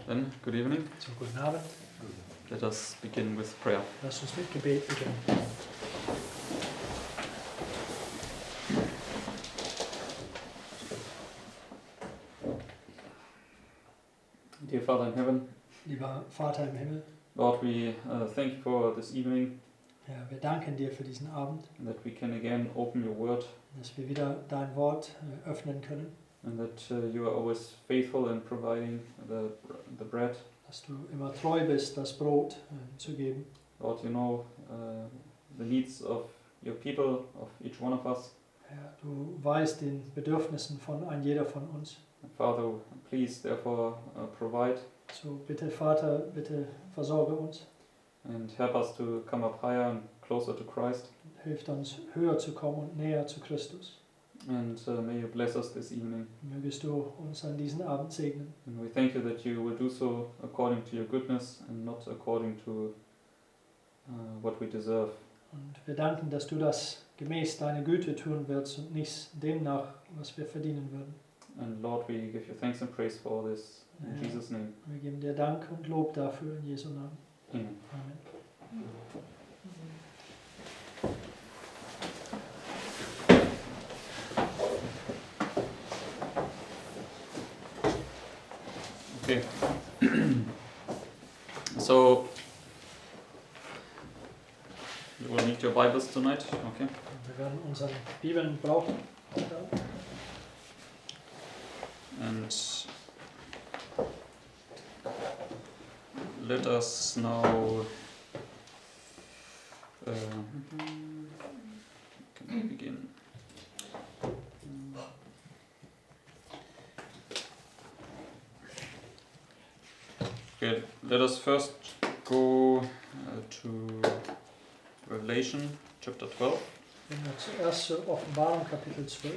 Then, good evening. So, guten Abend. Let us begin with prayer. Lass uns mit Gebet beginnen. Dear Father in heaven, Lieber Vater im Himmel, Lord, we thank you for this evening, ja, wir danken dir für diesen Abend, that we can again open your word, dass wir wieder dein Wort öffnen können, and that you are always faithful in providing the bread. dass du immer treu bist, das Brot zu geben. Lord, you know the needs of your people, of each one of us. Ja, du weißt den Bedürfnissen von ein jeder von uns. Father, please therefore provide So bitte Vater, bitte versorge uns, and help us to come up higher and closer to Christ. hilft uns höher zu kommen und näher zu Christus. And may you bless us this evening. Mögest du uns an diesen Abend segnen. And we thank you that you will do so according to your goodness and not according to what we deserve. Und wir danken, dass du das gemäß deiner Güte tun wirst und nicht demnach, was wir verdienen würden. And Lord, we give you thanks and praise for this in Ja. Jesus' name. Wir geben dir Dank und Lob dafür in Jesu Namen. Amen. Amen. Okay. So, you will need your Bibles tonight. Okay. Wir werden unsere Bibeln brauchen. And let us now can we begin? Okay, let us first go to Revelation chapter 12. Gehen wir zuerst zur Offenbarung Kapitel 12.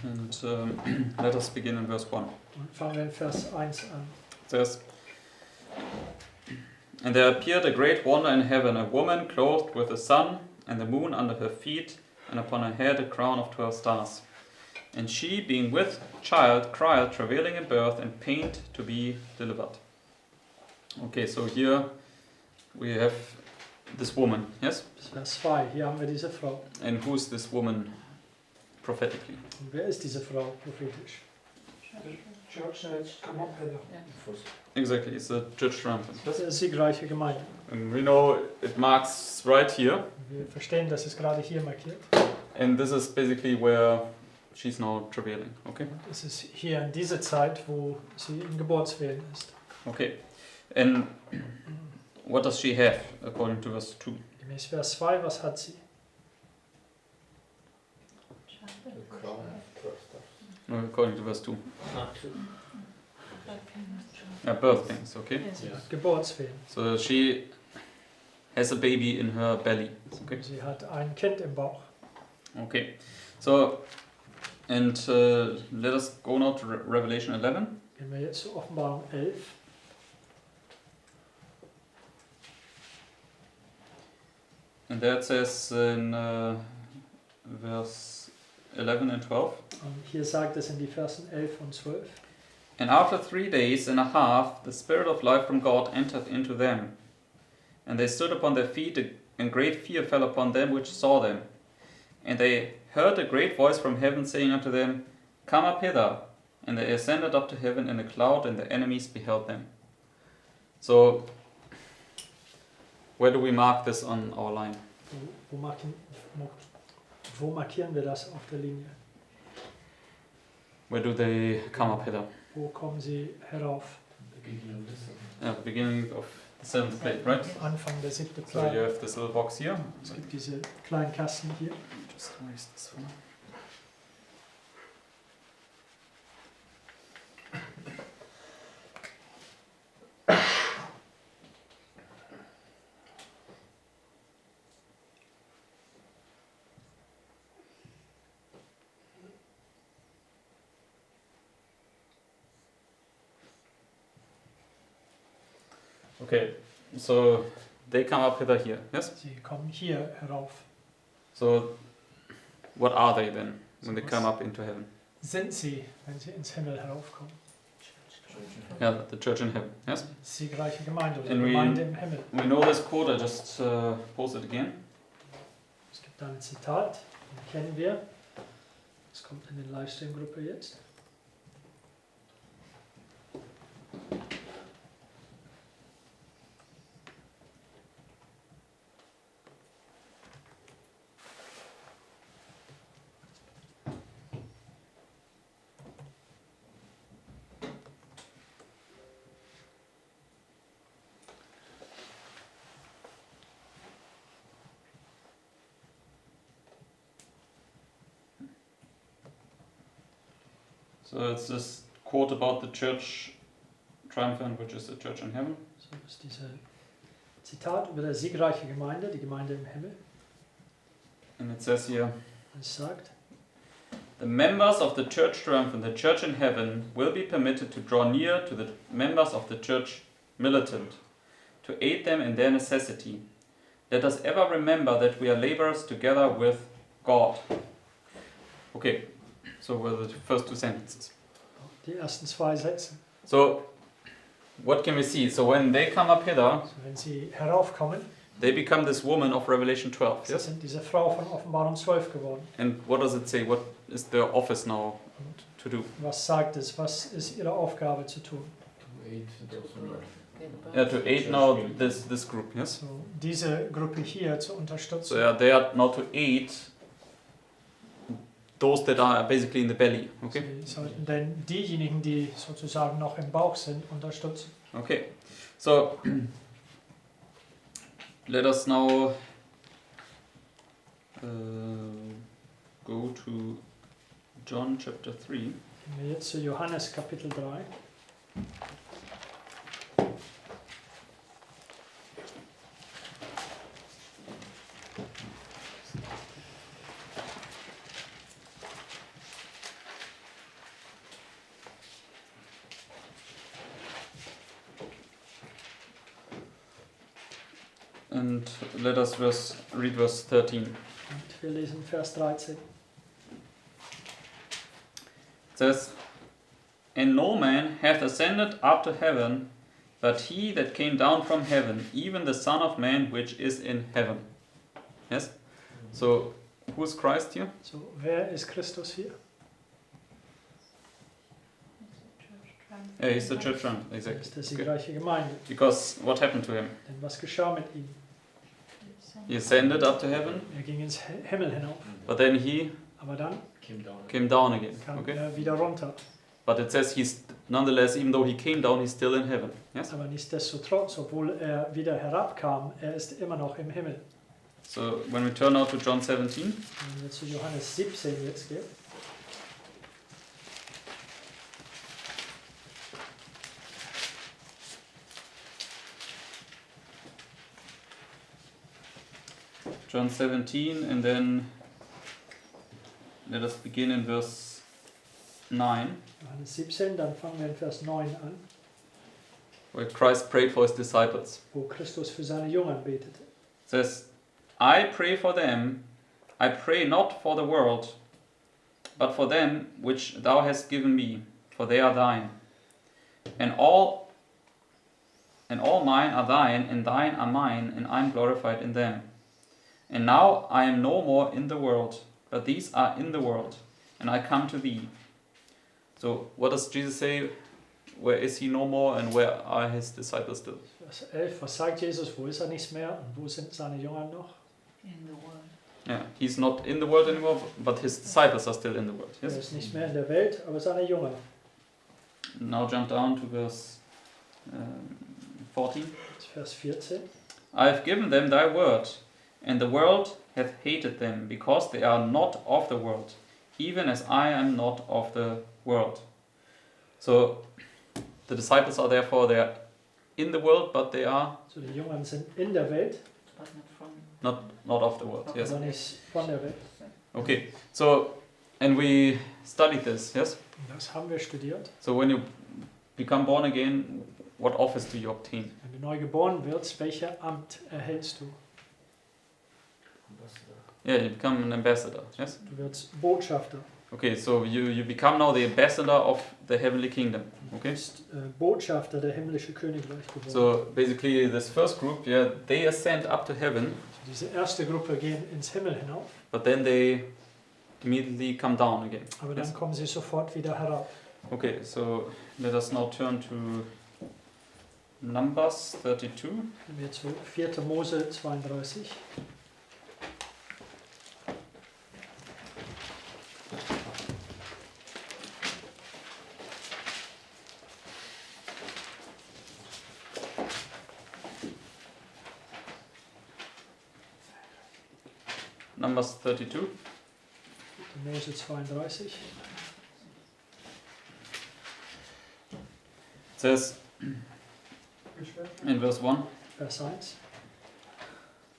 And let us begin in verse 1. Und fangen wir in Vers 1 an. It says, And there appeared a great wonder in heaven, a woman clothed with the sun and the moon under her feet, and upon her head a crown of 12 stars. And she, being with child, cried, travailing in birth, and pained to be delivered. Okay, so here we have this woman, yes? Vers 2. Hier haben wir diese Frau. And who is this woman prophetically? Und wer ist diese Frau prophetisch? Exactly, it's the church triumphant. Das ist eine siegreiche Gemeinde. And we know it marks right here. Wir verstehen, dass es gerade hier markiert. And this is basically where she's now travailing, okay? Und es ist hier in dieser Zeit, wo sie in Geburtswehen ist. Okay. And what does she have, according to verse 2? Gemäß Vers 2, was hat sie? No, according to verse 2. Birth pains, okay? Sie hat Geburtswehen. So she has a baby in her belly, okay? Sie hat ein Kind im Bauch. Okay. So, and let us go now to Revelation 11. Gehen wir jetzt zur Offenbarung 11. And that says in verse 11 and 12. Und hier sagt es in die Versen 11 und 12. And after 3 days and a half, the Spirit of life from God entered into them. And they stood upon their feet, and great fear fell upon them which saw them. And they heard a great voice from heaven saying unto them, Come up hither. And they ascended up to heaven in a cloud, and their enemies beheld them. So, where do we mark this on our line? Wo markieren wir das auf der Linie? Where do they come up hither? Wo kommen sie herauf? At the beginning of the seventh plate, right? Anfang der 7. So you Plane. have this little box here. Es gibt diese kleinen Kasten hier. Just erase this one. Okay, so they come up hither here, yes? Sie kommen hier herauf. So what are they then when So they come up into heaven? Sind sie, wenn sie ins Himmel heraufkommen? Yeah, the church in heaven, yes? Siegreiche Gemeinde oder And we- Gemeinde im Himmel. We know this quote, I just post it again. Es gibt da ein Zitat, das kennen wir. Das kommt in den Livestream-Gruppe jetzt. So it's this quote about the church triumphant, which is the church in heaven. So ist dieses Zitat über die siegreiche Gemeinde, die Gemeinde im Himmel. And it says here, Es sagt, the members of the church triumphant, the church in heaven, will be permitted to draw near to the members of the church militant, to aid them in their necessity. Let us ever remember that we are laborers together with God. Okay, so were the first two sentences. die ersten zwei Sätze. So, what can we see? So when they come up hither, Also wenn sie heraufkommen, they become this woman of Revelation 12, sie yes? sind diese Frau von Offenbarung 12 geworden. And what does it say? What is their office now to do? Was sagt es? Was ist ihre Aufgabe zu tun? Yeah, to aid now this group, yes? So, diese Gruppe hier zu unterstützen. So yeah, they are now to aid those that are basically in the belly, okay? Sie sollten denn diejenigen, die sozusagen noch im Bauch sind, unterstützen. Okay, so let us now go to John chapter 3. Gehen wir jetzt zu Johannes Kapitel 3. And let us read verse 13. Und wir lesen Vers 13. It says, And no man hath ascended up to heaven, but he that came down from heaven, even the Son of Man which is in heaven. Yes? So, who is Christ here? So, wer ist Christus hier? Yeah, he's the church friend, Er exactly. ist die Okay. siegreiche Gemeinde. Because what happened to him? Denn was geschah mit ihm? He ascended up to heaven, Er ging ins Himmel hinauf. but then he Aber dann came down again. kam Okay? er wieder runter. But it says he's nonetheless, even though he came down, he's still in heaven. Yes? Aber nichtsdestotrotz, obwohl er wieder herabkam, er ist immer noch im Himmel. So when we turn now to John 17, Wenn wir zu Johannes 17 jetzt gehen. John 17, and then let us begin in verse 9, Johannes 17, dann fangen wir in Vers 9 an, where Christ prayed for his disciples. wo Christus für seine Jünger betete. It says, I pray for them, I pray not for the world, but for them which thou hast given me, for they are thine. And all mine are thine, and thine are mine, and I am glorified in them. And now I am no more in the world, but these are in the world, and I come to thee. So what does Jesus say? Where is he no more, and where are his disciples still? Vers 11, was sagt Jesus? Wo ist er nicht mehr und wo sind seine Jünger noch? In the world. Yeah, he's not in the world anymore, but his disciples are still in the world. Er Yes. ist nicht mehr in der Welt, aber seine Jünger. Now jump down to verse 14. Jetzt Vers 14. I have given them thy word, and the world hath hated them, because they are not of the world, even as I am not of the world. So the disciples are therefore they are in the world, but they are So, die Jünger sind in der Welt, But not from. not of the world. Yes. aber nicht von der Welt. Okay. So and we studied this. Yes. Und das haben wir studiert. So when you become born again, what office do you obtain? Wenn du neu geboren wirst, welches Amt erhältst du? Yeah, you become an ambassador. Yes. Du wirst Botschafter. Okay, so you become now the ambassador of the heavenly kingdom. Du Okay. bist Botschafter der himmlische Königreich geworden. So basically, this first group, yeah, they ascend up to heaven, Diese erste Gruppe gehen ins Himmel hinauf, but then they immediately come down again. aber Yes. dann kommen sie sofort wieder herab. Okay, so let us now turn to Numbers 32. Wenn wir zu 4. Mose 32. Numbers 32. 4. Mose 32. It says in verse 1, Vers 1. it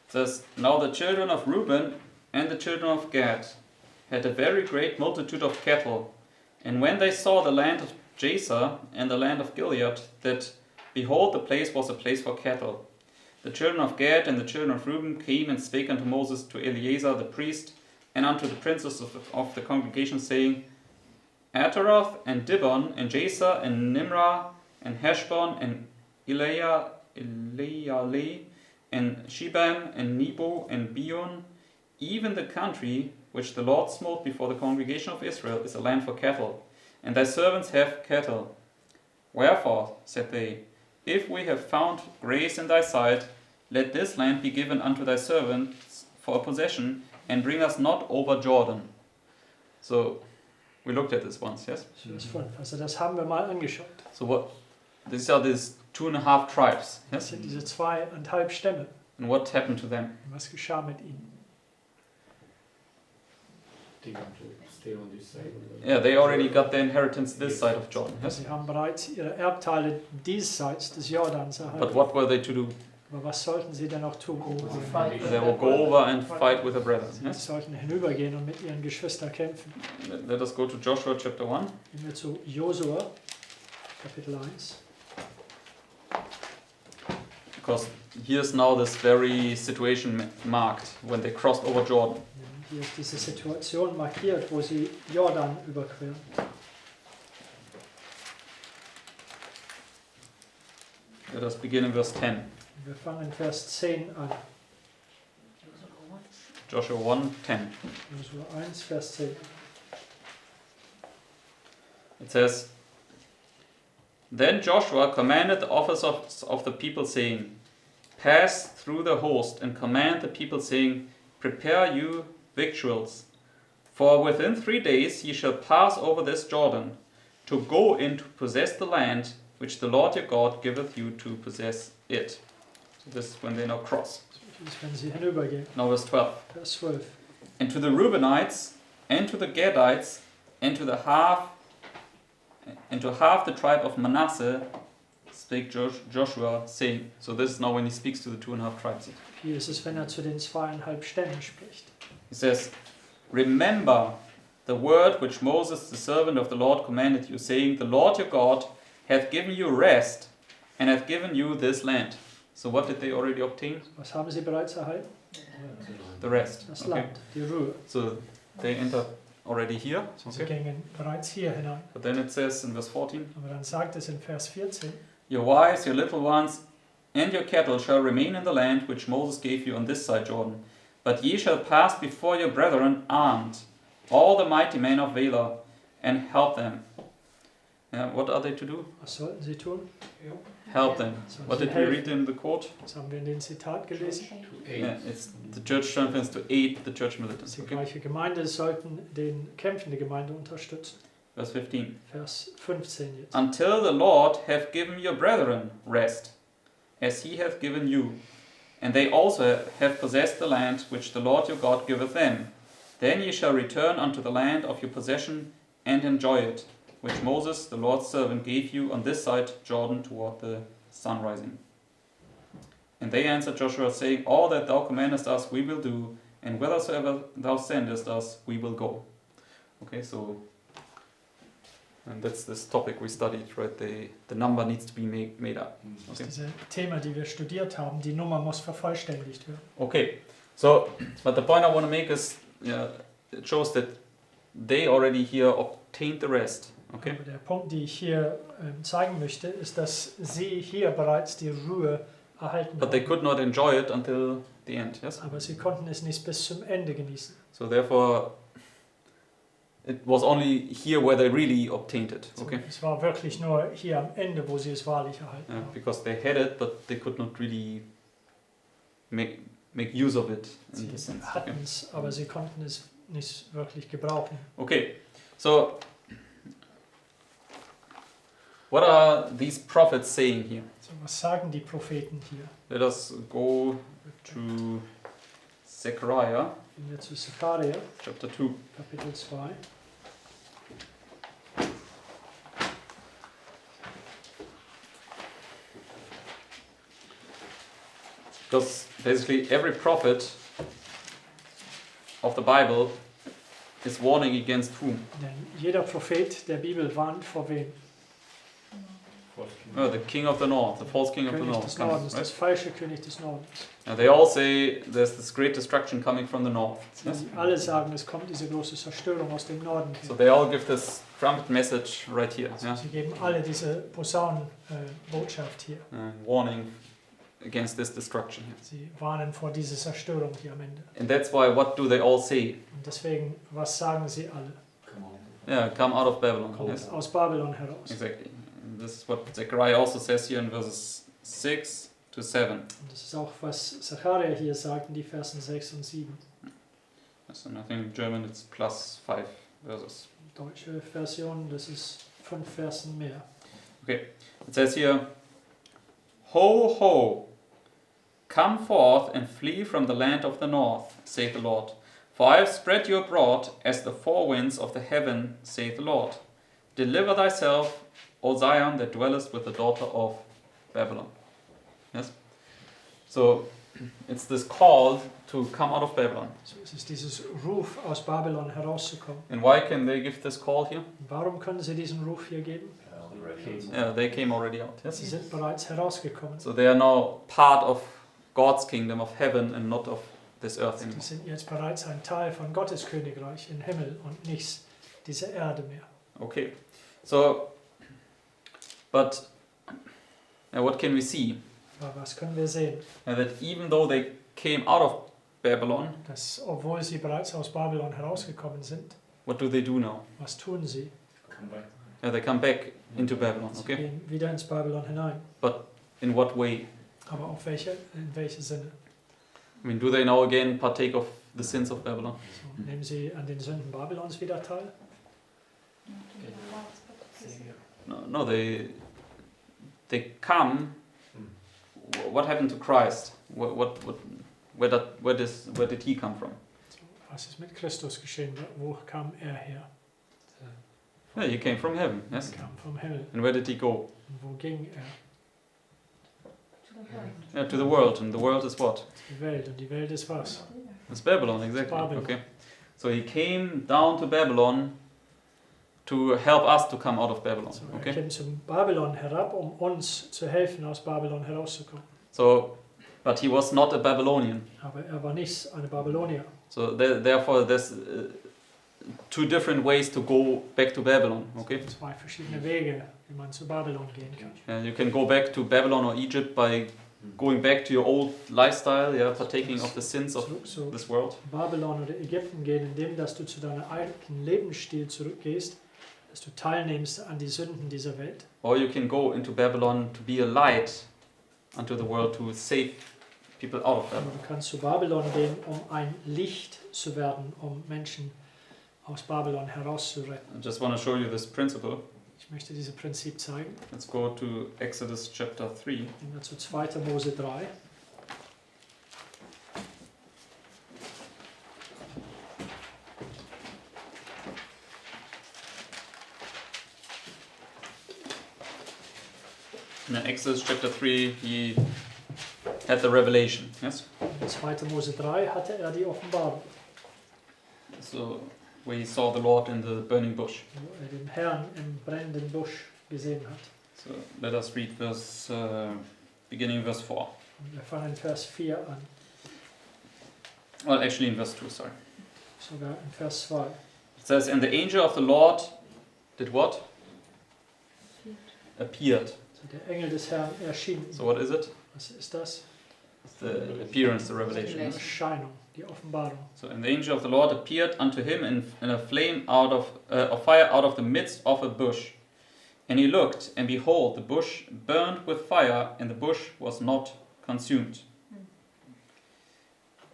says, Now the children of Reuben and the children of Gad had a very great multitude of cattle, and when they saw the land of Jazer and the land of Gilead, that, behold, the place was a place for cattle. The children of Gad and the children of Reuben came and spake unto Moses to Eleazar the priest, and unto the princes of the congregation, saying, Ataroth and Dibon and Jazer and Nimrah and Heshbon and Eleale and Shebam and Nebo and Beon, even the country which the Lord smote before the congregation of Israel is a land for cattle, and thy servants have cattle. Wherefore, said they, if we have found grace in thy sight, let this land be given unto thy servants for a possession, and bring us not over Jordan. So, we looked at this once, yes? Vers 5. Also das haben wir mal angeschaut. So what? These are these 2.5 tribes, Das yes? sind diese 2,5 Stämme. And what happened to them? Was geschah mit ihnen? They want to stay on this side of the Yeah, they already got their inheritance this side of Jordan, yes? Sie haben bereits ihre Erbteile diesseits des Jordans But erhalten. what were they to do? Aber was sollten sie denn noch tun? They will go over and fight with their brothers, Sie yes? sollten hinübergehen und mit ihren Geschwistern kämpfen. Let us go to Joshua chapter 1. Gehen wir zu Josua, Kapitel 1. Because here's now this very situation marked when they crossed over Jordan. Hier ist diese Situation markiert, wo sie Jordan überqueren. Let us begin in verse 10. Wir fangen in Vers 10 an. Joshua 1, 10. Josua 1, Vers 10. It says, Then Joshua commanded the officers of the people, saying, Pass through the host, and command the people, saying, Prepare you victuals, for within 3 days ye shall pass over this Jordan, to go in to possess the land which the Lord your God giveth you to possess it. So this is when they now cross. Das ist, wenn sie hinübergehen. Now verse 12. Vers 12. And to the Reubenites, and to the Gadites, and to half the tribe of Manasseh, spake Joshua, saying. So this is now when he speaks to the 2.5 tribes. Hier ist es, wenn er zu den 2,5 Stämmen spricht. He says, Remember the word which Moses, the servant of the Lord, commanded you, saying, The Lord your God hath given you rest, and hath given you this land. So what did they already obtain? Was haben sie bereits erhalten? The rest. Das Okay. Land, die Ruhe. So they entered already here. Sie Okay. gingen bereits hier hinein. But then it says in verse 14, Aber dann sagt es in Vers 14, Your wives, your little ones, and your cattle shall remain in the land which Moses gave you on this side Jordan. But ye shall pass before your brethren armed, all the mighty men of Valor, and help them. What are they to do? was sollten sie tun? Help them. Sollen What sie did we read helfen? in the quote? Das haben wir in dem Zitat gelesen. to aid. Yeah, it's the church strengthens to aid the church militants. Die Okay. gleiche Gemeinde sollten den kämpfende Gemeinde unterstützen. Verse 15. Vers 15 jetzt. Until the Lord have given your brethren rest, as he hath given you, and they also have possessed the land which the Lord your God giveth them. Then ye shall return unto the land of your possession, and enjoy it, which Moses, the Lord's servant, gave you on this side Jordan toward the sun rising. And they answered Joshua, saying, All that thou commandest us we will do, and whithersoever thou sendest us we will go. Okay, so And that's this topic we studied, right? The number needs to be made up. Das Okay. ist dieses Thema, die wir studiert haben. Die Nummer muss vervollständigt werden. Okay, so, but the point I want to make is, it shows that they already here obtained the rest. Okay. Aber der Punkt, den ich hier zeigen möchte, ist, dass sie hier bereits die Ruhe erhalten But they haben. could not enjoy it until the end, yes? Aber sie konnten es nicht bis zum Ende genießen. So therefore, it was only here where they really obtained it, So, okay? es war wirklich nur hier am Ende, wo sie es wahrlich erhalten Yeah, haben. because they had it, but they could not really make use of it in this Sie sense. hatten Okay. es, aber sie konnten es nicht wirklich gebrauchen. Okay, so what are these prophets saying here? So, was sagen die Propheten hier? Let us go to Zechariah Gehen wir zu Sacharja, chapter 2. Kapitel 2. Because basically every prophet of the Bible is warning against whom? Denn jeder Prophet der Bibel warnt vor wem? Oh, the king of the north, the false king of the König north. des Comes, Nordens, das right? falsche König des Nordens. And they all say there's this great destruction coming from the north. Yes? Sie alle sagen, es kommt diese große Zerstörung aus dem Norden So her. they all give this trumpet message right here. Yeah? Sie geben alle diese Posaunenbotschaft hier. Warning against this destruction. Sie warnen vor dieser Zerstörung hier am Ende. And that's why, what do they all say? Und deswegen, was sagen sie alle? Yeah, come out of Babylon. Kommt Yes, aus Babylon heraus. exactly. And this is what Zechariah also says here in verses 6 to 7. Und das ist auch, was Sacharja hier sagt in die Versen 6 und 7. Yes, and I think in German it's plus 5 verses. Deutsche Version, das ist 5 Versen mehr. It says here, Ho, ho, come forth and flee from the land of the north, saith the Lord. For I have spread you abroad as the four winds of the heaven, saith the Lord. Deliver thyself, O Zion, that dwellest with the daughter of Babylon. Yes? So, it's this call to come out of Babylon. So es ist dieses Ruf, aus Babylon herauszukommen. And why can they give this call here? Warum können sie diesen Ruf hier geben? Yeah, they came already out. Yes? Sie sind bereits herausgekommen. So they are now part of God's kingdom of heaven and not of this earth anymore. Sie sind jetzt bereits ein Teil von Gottes Königreich im Himmel und nicht dieser Erde mehr. Okay, so, but what can we see? Aber was können wir sehen? That even though they came out of Babylon, Dass, obwohl sie bereits aus Babylon herausgekommen sind, what do they do now? was tun sie? They come back into Babylon, Sie okay? gehen wieder ins Babylon hinein. In what way? Aber in welchem Sinne? I mean, do they now again partake of the sins of Babylon? So, nehmen sie an den Sünden Babylons wieder teil? No, they come. What happened to Christ? Where did he come from? So, was ist mit Christus geschehen? Wo kam er her? Yeah, he came from heaven, yes? Er kam vom Himmel. And where did he go? Und wo ging er? Yeah, to the world, and the world is what? Die Welt. Und die Welt ist was? It's Babylon, exactly. Babylon. Okay. So he came down to Babylon to help us to come out of Babylon. So, er Okay. kam zum Babylon herab, um uns zu helfen, aus Babylon herauszukommen. So, but he was not a Babylonian. Aber er war nicht eine Babylonier. So therefore, there's two different ways to go back to Babylon. Okay. Zwei verschiedene Wege, wie man zu Babylon gehen kann. And you can go back to Babylon or Egypt by going back to your old lifestyle, yeah, partaking of the sins of Zurück zu this world. Babylon oder Ägypten gehen, indem dass du zu deinem alten Lebensstil zurückgehst, dass du teilnimmst an die Sünden dieser Welt. Or you can go into Babylon to be a light unto the world to save people out of Aber Babylon. du kannst zu Babylon gehen, um ein Licht zu werden, um Menschen aus Babylon herauszuretten. I just want to show you this principle. Ich möchte dieses Prinzip zeigen. Let's go to Exodus chapter 3. Gehen wir zu 2. Mose 3. In Exodus chapter 3, he had the revelation. Yes. In 2. Mose 3 hatte er die Offenbarung. So where he saw the Lord in the burning bush. wo er den Herrn im brennenden Busch gesehen hat. So let us read beginning verse 4. Und wir fangen in Vers 4 an, Well, actually in verse 2, sorry. sogar in Vers 2. It says, and the angel of the Lord did what? Appeared. So der Engel des Herrn erschien. So what is it? Was ist das? It's the appearance, the revelation. Die Erscheinung, die Offenbarung. So, and the angel of the Lord appeared unto him in a flame out of fire out of the midst of a bush. And he looked, and behold, the bush burned with fire, and the bush was not consumed.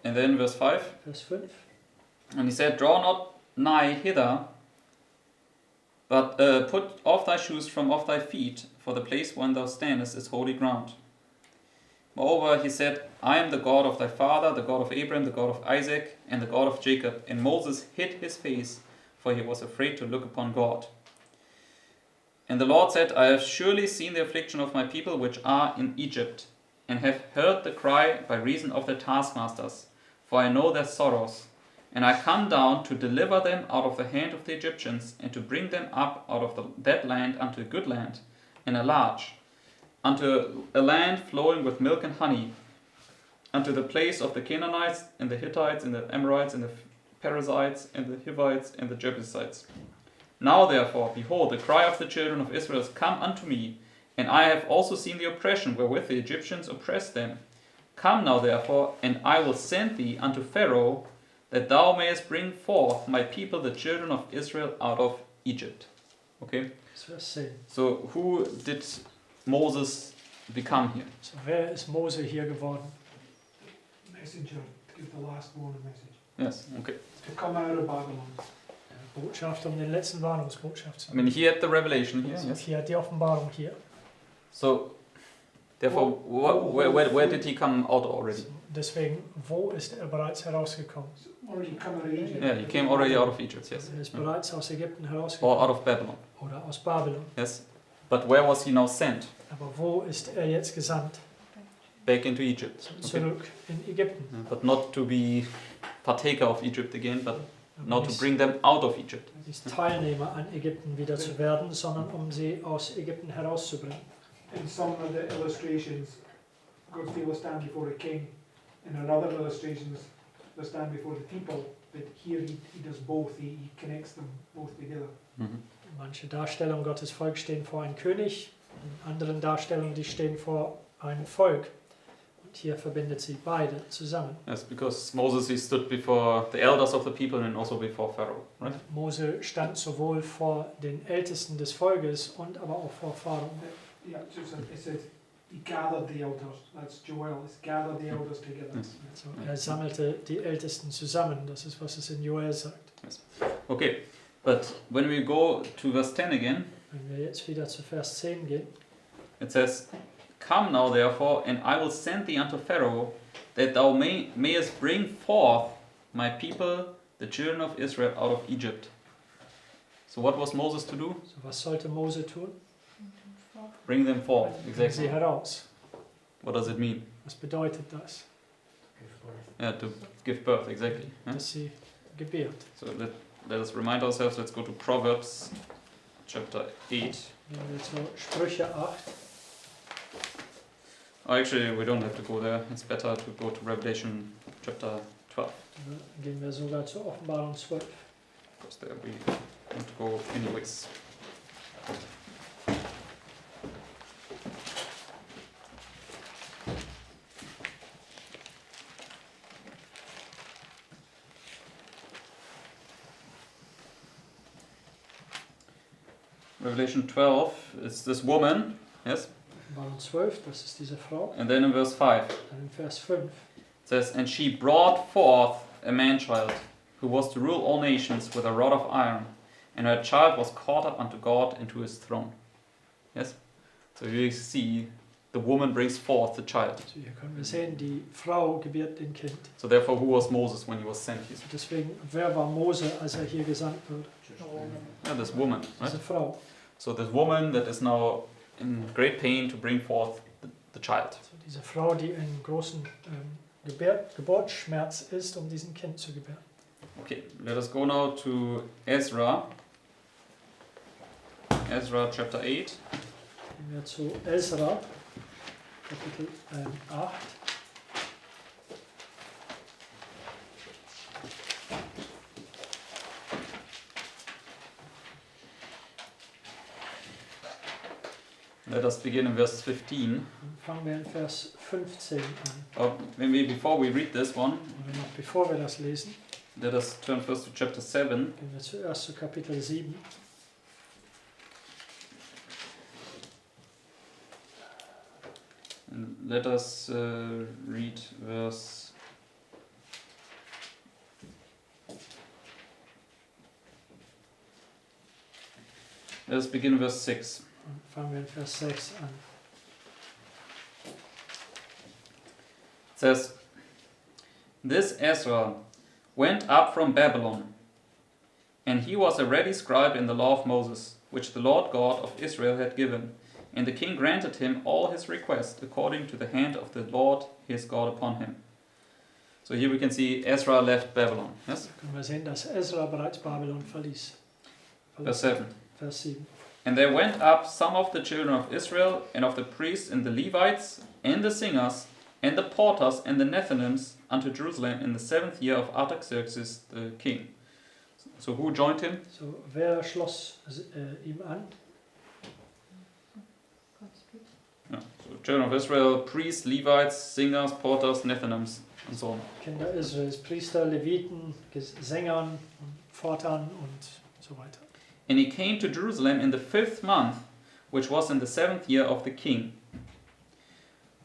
And then verse 5. Vers 5. And he said, draw not nigh hither, but put off thy shoes from off thy feet, for the place wherein thou standest is holy ground. Moreover, he said, I am the God of thy father, the God of Abraham, the God of Isaac, and the God of Jacob. And Moses hid his face, for he was afraid to look upon God. And the Lord said, I have surely seen the affliction of my people which are in Egypt, and have heard the cry by reason of their taskmasters, for I know their sorrows. And I come down to deliver them out of the hand of the Egyptians, and to bring them up out of that land unto a good land, and a large, unto a land flowing with milk and honey, unto the place of the Canaanites, and the Hittites, and the Amorites, and the Perizzites, and the Hivites, and the Jebusites. Now therefore, behold, the cry of the children of Israel is come unto me, and I have also seen the oppression wherewith the Egyptians oppressed them. Come now therefore, and I will send thee unto Pharaoh, that thou mayest bring forth my people, the children of Israel, out of Egypt. Okay? Vers 10. So who did Moses become here? So wer ist Mose hier geworden? Messenger to give the last warning message. Yes, okay. To come out of Babylon. Der Botschafter, um den letzten Warnungsbotschaft zu I mean, he had the revelation here, So, yes. hier hat die Offenbarung hier. So, therefore, where did he come out already? Deswegen, wo ist er bereits herausgekommen? Already come out of Egypt. Yeah, he came already out of Egypt, yes. Er ist bereits aus Ägypten Or herausgekommen. out of Babylon, Oder aus Babylon. yes. But where was he now sent? Aber wo ist er jetzt gesandt? Back into Egypt. Okay. Zurück in Ägypten. But not to be partaker of Egypt again, but Aber now to nicht bring them out of Egypt. nicht Teilnehmer an Ägypten wieder zu werden, sondern um sie aus Ägypten herauszubringen. In some of the illustrations, God's people stand before a king. And in other illustrations, they stand before the people. But here he does both. He connects them both together. Mhm. Manche Darstellungen Gottes Volk stehen vor einem König, in anderen Darstellungen die stehen vor einem Volk. Und hier verbindet sie beide zusammen. Yes, because Moses he stood before the elders of the people and also before Pharaoh, right? Mose stand sowohl vor den Ältesten des Volkes und aber auch vor Pharao. Yeah, so it says he gathered the elders. That's Joel. It's gathered the elders together. Yes. Also er sammelte die Ältesten zusammen, das ist, was es in Joel sagt. Okay, but when we go to verse 10 again, Wenn wir jetzt wieder zu Vers 10 gehen, it says, Come now therefore, and I will send thee unto Pharaoh, that thou mayest bring forth my people, the children of Israel, out of Egypt. So what was Moses to do? so was sollte Mose tun? Bring them forth, Bringen exactly. sie heraus. What does it mean? Was bedeutet das? Yeah, to give birth, exactly. Yeah? Dass sie gebärt. So let us remind ourselves, let's go to Proverbs chapter 8. Gehen wir zu Sprüche 8. Oh, actually, we don't have to go there. It's better to go to Revelation chapter 12. Dann gehen wir sogar zur Offenbarung 12. Because there we want to go anyways. Revelation 12 is this woman, yes? Offenbarung 12, das ist diese Frau. And then in verse 5 Dann in Vers 5. it says, And she brought forth a man-child, who was to rule all nations with a rod of iron, and her child was caught up unto God and to his throne. Yes? So you see, the woman brings forth the child. Also hier können wir sehen, die Frau gebiert den Kind. So therefore, who was Moses when he was sent here? Deswegen, wer war Mose, als er hier gesandt wurde? Yeah, this woman, right? Diese Frau. So this woman that is now in great pain to bring forth the child. Also diese Frau, die in großen Geburtsschmerz ist, um diesen Kind zu gebären. Okay, let us go now to Ezra. Ezra chapter 8. Gehen wir zu Ezra, Kapitel 8. Let us begin in verse 15. Dann fangen wir in Vers 15 an. Before we read this one, Aber noch bevor wir das lesen, let us turn first to chapter 7. gehen wir zuerst zu Kapitel 7. And let us read verse. Let us begin verse 6. Und fangen wir in Vers 6 an. It says, This Ezra went up from Babylon, and he was a ready scribe in the law of Moses, which the Lord God of Israel had given. And the king granted him all his requests according to the hand of the Lord his God upon him. So here we can see Ezra left Babylon. Yes? Da können wir sehen, dass Ezra bereits Babylon verließ. Verse 7. Vers 7. And there went up some of the children of Israel, and of the priests, and the Levites, and the singers, and the porters, and the Nethinims, unto Jerusalem in the 7th year of Artaxerxes the king. So who joined him? So, wer schloss ihm an? Yeah. So children of Israel, priests, Levites, singers, porters, Nethinims, and so on. Kinder Israels, Priester, Leviten, Sängern und Pfortern und so weiter. And he came to Jerusalem in the 5th month, which was in the 7th year of the king.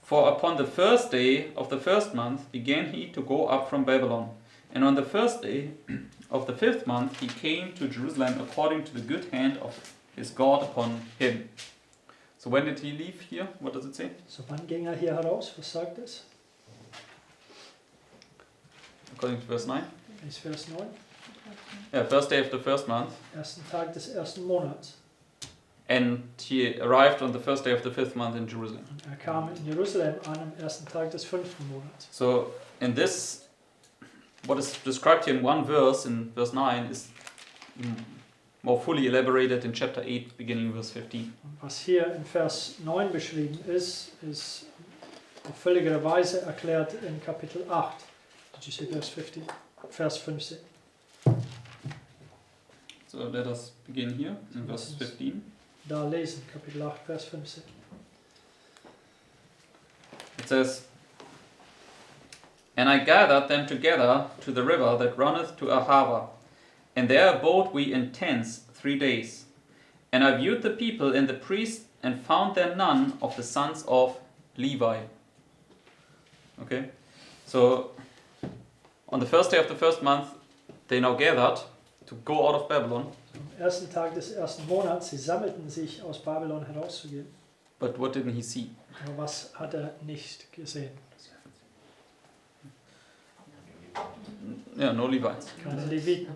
For upon the first day of the 1st month began he to go up from Babylon. And on the first day of the 5th month he came to Jerusalem according to the good hand of his God upon him. So when did he leave here? What does it say? So, wann ging hier heraus? Was sagt es? According to verse 9? Ist Vers 9. Yeah, first day of the 1st month. Ersten Tag des ersten Monats. And he arrived on the first day of the 5th month in Jerusalem. Und kam in Jerusalem an am ersten Tag des 5. Monats. So in this, what is described here in one verse, in verse 9, is more fully elaborated in chapter 8, beginning verse 15. Und was hier in Vers 9 beschrieben ist, ist auf völligere Weise erklärt in Kapitel 8. Did you say verse 15? Vers 15. So let us begin here in verse 15. Da lesen, Kapitel 8, Vers 15. It says, And I gathered them together to the river that runneth to Ahava, and there abode we in tents 3 days. And I viewed the people and the priests, and found there none of the sons of Levi. Okay, so on the first day of the 1st month, they now gathered to go out of Babylon. Am ersten Tag des ersten Monats, sie sammelten sich, aus Babylon herauszugehen. But what didn't he see? Aber was hat nicht gesehen? Yeah, no Levites. Keine Leviten.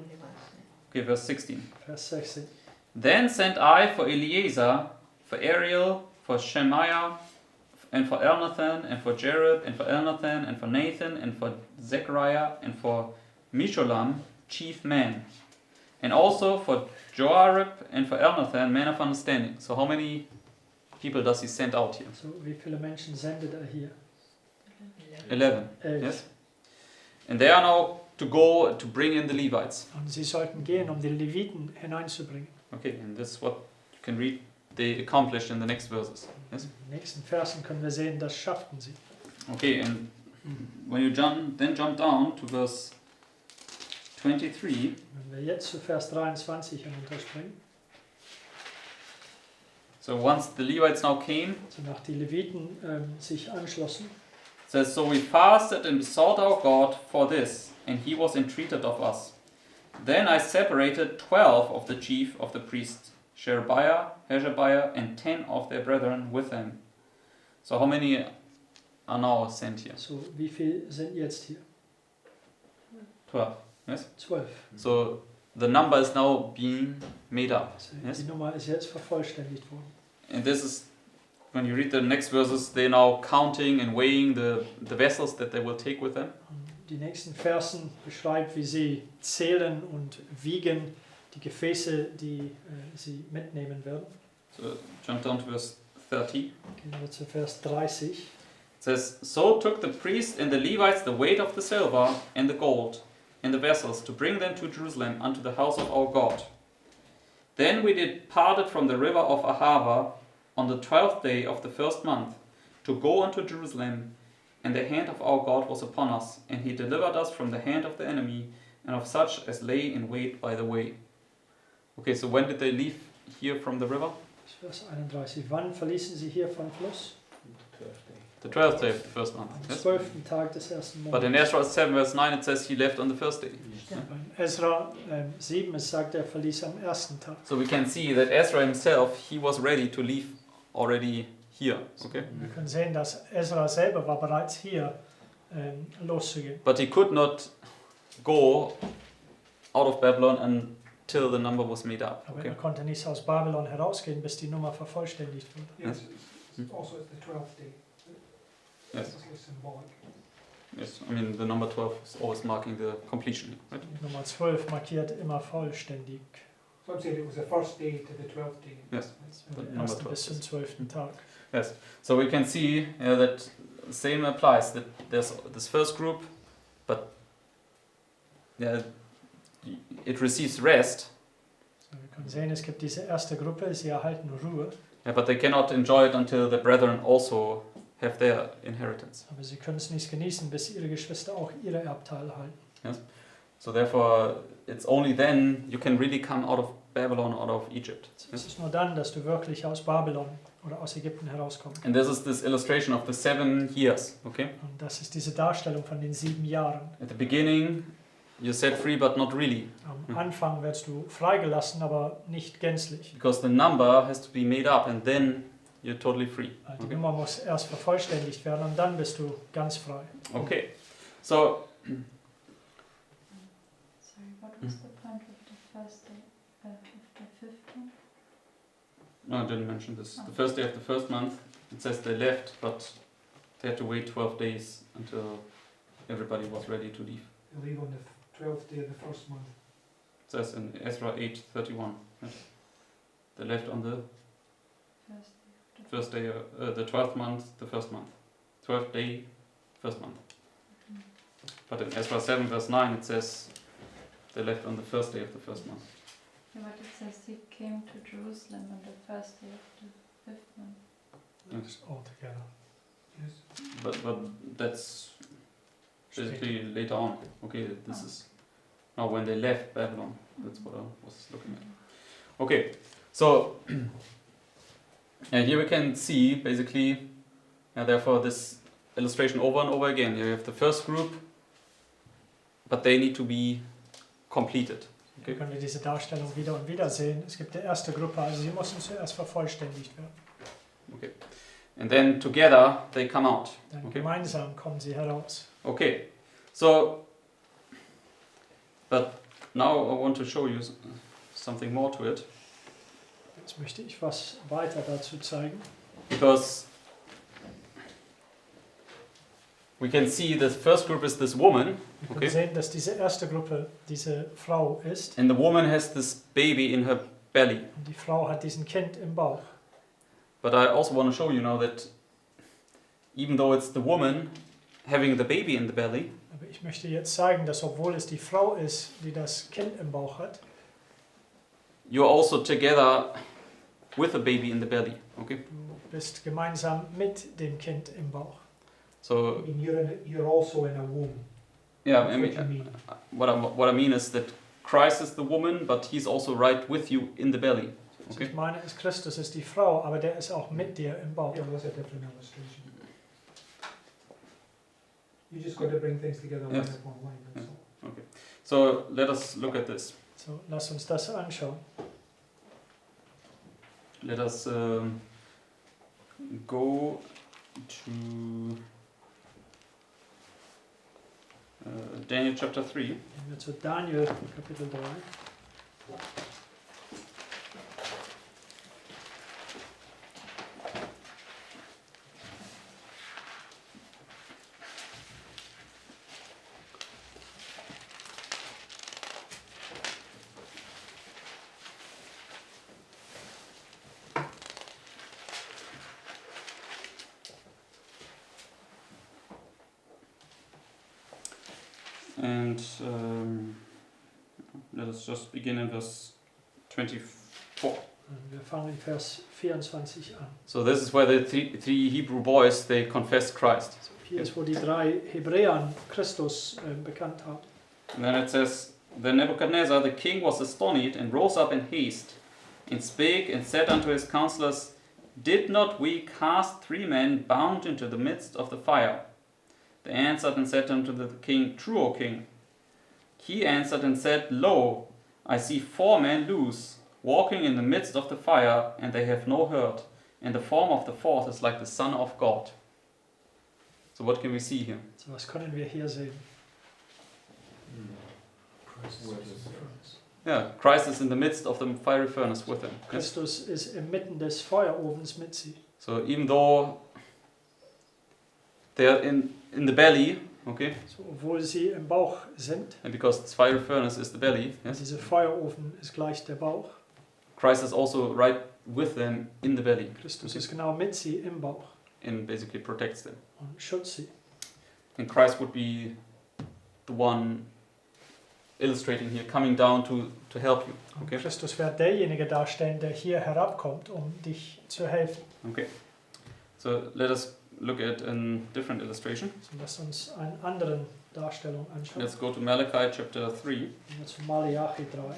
Okay, verse 16. Vers 16. Then sent I for Eleazar, for Ariel, for Shemaiah, and for Elnathan, and for Jared, and for Elnathan, and for Nathan, and for Zechariah, and for Meshulam, chief men, and also for Joarib, and for Elnathan, man of understanding. So how many people does he send out here? So, wie viele Menschen sendet hier? 11. 11. Yes. And they are now to go to bring in the Levites. Und sie sollten gehen, um die Leviten hineinzubringen. Okay, and this is what you can read they accomplished in the next verses. Yes. In den nächsten Versen können wir sehen, das schafften sie. Okay, and when you jump down to verse 23, Wenn wir jetzt zu Vers 23 hinunterspringen, so once the Levites now came, so nach die Leviten sich anschlossen, it says, So we fasted and besought our God for this, and he was entreated of us. Then I separated 12 of the chief of the priests, Sherebiah, Hashabiah, and 10 of their brethren with them. So how many are now sent here? so wie viel sind jetzt hier? 12. Yes? 12. So the number is now being made up. Also Yes? die Nummer ist jetzt vervollständigt worden. And this is, when you read the next verses, they're now counting and weighing the vessels that they will take with them. Und die nächsten Versen beschreibt, wie sie zählen und wiegen die Gefäße, die sie mitnehmen werden. So jump down to verse 30. Gehen wir zu Vers 30. It says, So took the priests and the Levites the weight of the silver and the gold in the vessels to bring them to Jerusalem unto the house of our God. Then we departed from the river of Ahava on the 12th day of the first month to go unto Jerusalem, and the hand of our God was upon us, and he delivered us from the hand of the enemy and of such as lay in wait by the way. Okay, so when did they leave here from the river? Vers 31. Wann verließen sie hier vom Fluss? The 12th day of the first month. Am Yes? 12. Tag des ersten But in Monats. Ezra 7 verse 9 it says he left on the first day. Bei Ezra 7 es sagt, er verließ am ersten Tag. So we can see that Ezra himself, he was ready to leave already here. Okay? Wir können sehen, dass Ezra selber war bereits hier loszugehen. But he could not go out of Babylon until the number was made up. Aber Okay? er konnte nicht aus Babylon herausgehen, bis die Nummer vervollständigt wurde. Yes, it's also it's the 12th day. Yes. It's also symbolic. Yes. I mean the number 12 is always marking the completion. Right? Die Nummer 12 markiert immer vollständig. So I'm saying it was the first day to the 12th day. Yes. Vom Nummer ersten 12 bis zum 12. Tag. Yes. So we can see that same applies. That there's this first group, but it receives rest. So, wir können sehen, es gibt diese erste Gruppe, sie erhalten Ruhe, Yeah, but they cannot enjoy it until the brethren also have their inheritance. aber sie können es nicht genießen, bis ihre Geschwister auch ihre Erbteile erhalten. So therefore, it's only then you can really come out of Babylon, out of Egypt. Es ist nur dann, dass du wirklich aus Babylon oder aus Ägypten herauskommst. And this is this illustration of the 7 years. Okay. Und das ist diese Darstellung von den 7 Jahren. At the beginning, you're set free, but not really, Am Anfang wirst du freigelassen, aber nicht gänzlich. because the number has to be made up, and then you're totally free. Die Okay. Nummer muss erst vervollständigt werden und dann bist du ganz frei. Okay. So Sorry, what was the point of the first day, of the fifth one? no, I didn't mention this. The first day of the first month, it says they left, but they had to wait 12 days until everybody was ready to leave. They leave on the 12th day of the first month. It says in Ezra 8:31. Yes. They left on the First day of the first day, the 12th month, the first month. 12th day, first month. But in Ezra 7 verse 9 it says they left on the first day of the first month. Yeah, but it says he came to Jerusalem on the first day of the fifth month. Yes. All together. Yes. But that's basically later on. Okay, this is now when they left Babylon. That's what I was looking at. Okay, so here we can see basically, therefore this illustration over and over again. You have the first group, but they need to be completed. Hier können wir diese Darstellung wieder und wieder sehen. Es gibt die erste Gruppe, also sie müssen zuerst vervollständigt werden. Okay, and then together they come out. Dann Okay. gemeinsam kommen sie heraus. Okay, so, but now I want to show you something more to it, Jetzt möchte ich was weiter dazu zeigen. because we can see the first group is this woman, Wir können Okay. sehen, dass diese erste Gruppe diese Frau ist. and the woman has this baby in her belly. Und die Frau hat diesen Kind im Bauch. But I also want to show you now that even though it's the woman having the baby in the belly, Aber ich möchte jetzt zeigen, dass obwohl es die Frau ist, die das Kind im Bauch hat, you're also together with a baby in the belly. Okay, du bist gemeinsam mit dem Kind im Bauch. so I mean, you're also in a womb. yeah, That's I what you mean, mean. what I mean is that Christ is the woman, but he's also right with you in the belly. Also Okay. ich meine, Christus ist die Frau, aber der ist auch mit dir im Bauch. Yeah, that's a different illustration. You just got to bring things together line Yes. upon line. That's all. So let us look at this. So, lass uns das anschauen. Let us go to Daniel chapter 3. Gehen wir zu Daniel, Kapitel 3. And let us just begin in verse 24. Wir fangen in Vers 24 an. So this is where the three Hebrew boys, they confess Christ. So hier ist, wo die 3 Hebräer Christus bekannt haben. And then it says, Then Nebuchadnezzar the king was astonished, and rose up in haste, and spake and said unto his counselors, Did not we cast 3 men bound into the midst of the fire? They answered and said unto the king, True, O king. He answered and said, Lo, I see 4 men loose, walking in the midst of the fire, and they have no hurt, and the form of the 4th is like the Son of God. So what can we see here? So was können wir hier sehen? Yeah, Christ is in the midst of the fiery furnace with them. Yes? Christus ist inmitten des Feuerofens mit sie. So even though they are in the belly, okay, So, obwohl sie im Bauch sind, and because the fiery furnace is the belly, und yes, dieser Feuerofen ist gleich der Bauch. Christ is also right with them in the belly, Christus okay, ist genau mit sie im Bauch and basically protects them. und schützt sie. And Christ would be the one illustrating here, coming down to help you. Und Okay. Christus wird derjenige darstellen, der hier herabkommt, um dich zu helfen. Okay. So let us look at a different illustration. So, lass uns eine andere Darstellung anschauen. Let's go to Malachi chapter 3. Gehen wir zu Malachi 3.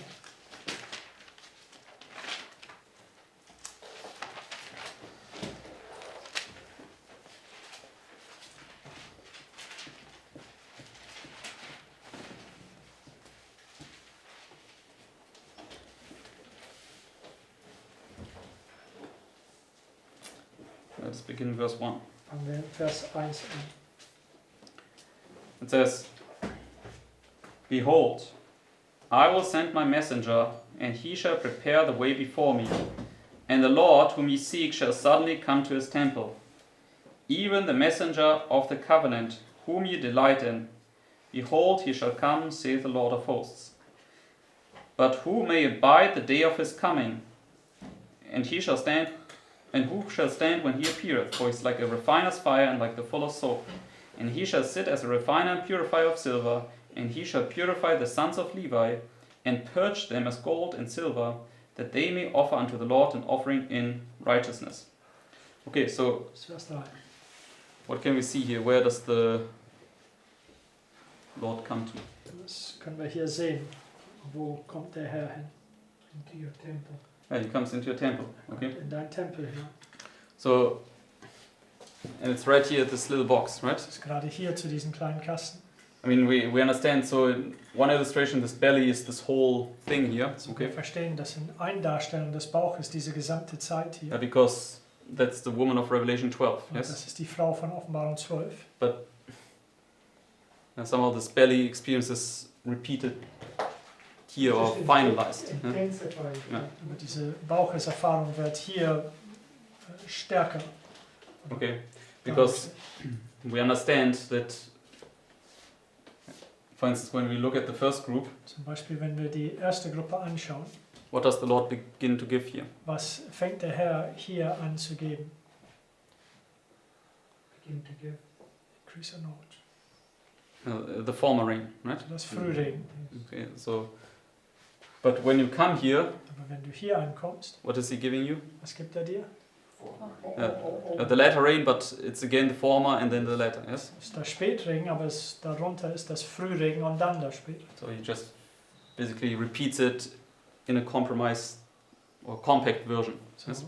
Let's begin verse 1. Fangen wir in Vers 1 an. It says, Behold, I will send my messenger, and he shall prepare the way before me. And the Lord whom ye seek shall suddenly come to his temple. Even the messenger of the covenant, whom ye delight in. Behold, he shall come, saith the Lord of hosts. But who may abide the day of his coming? And he shall stand, and who shall stand when he appeareth? For he is like a refiner's fire, and like the fuller's soap. And he shall sit as a refiner and purifier of silver, and he shall purify the sons of Levi, and purge them as gold and silver, that they may offer unto the Lord an offering in righteousness. Okay, so Das ist Vers 3. what can we see here? Where does the Lord come to? Das können wir hier sehen. Wo kommt der Herr hin? Into your temple. Yeah, he comes into your temple. Okay, In dein Tempel hinein. so and it's right here, this little box, right? Das ist gerade hier zu diesem kleinen Kasten. I mean, we understand. So in one illustration, this belly is this whole thing here. Wir Okay, verstehen, dass in Eindarstellung des Bauches diese gesamte Zeit hier. yeah, because that's the woman of Revelation 12. Und Yes. das ist die Frau von Offenbarung 12. And somehow this belly experience is repeated here or finalized. Yeah? Intensified. Yeah. Aber diese Baucheserfahrung wird hier stärker. Okay, because we understand that, for instance, when we look at the first group, Zum Beispiel, wenn wir die erste Gruppe anschauen, what does the Lord begin to give here? was fängt der Herr hier an zu geben? Begin to give. Increase our knowledge. The former rain, right? Das Frühregen. Okay, so, but when you come here, Aber wenn du hier ankommst, what is He giving you? was gibt er dir? The latter rain, but it's again the former and then the latter. Yes. Das ist der Spätregen, aber darunter ist das Frühregen und dann der Spätregen. So He just basically repeats it in a compromise or compact version. So, Yes.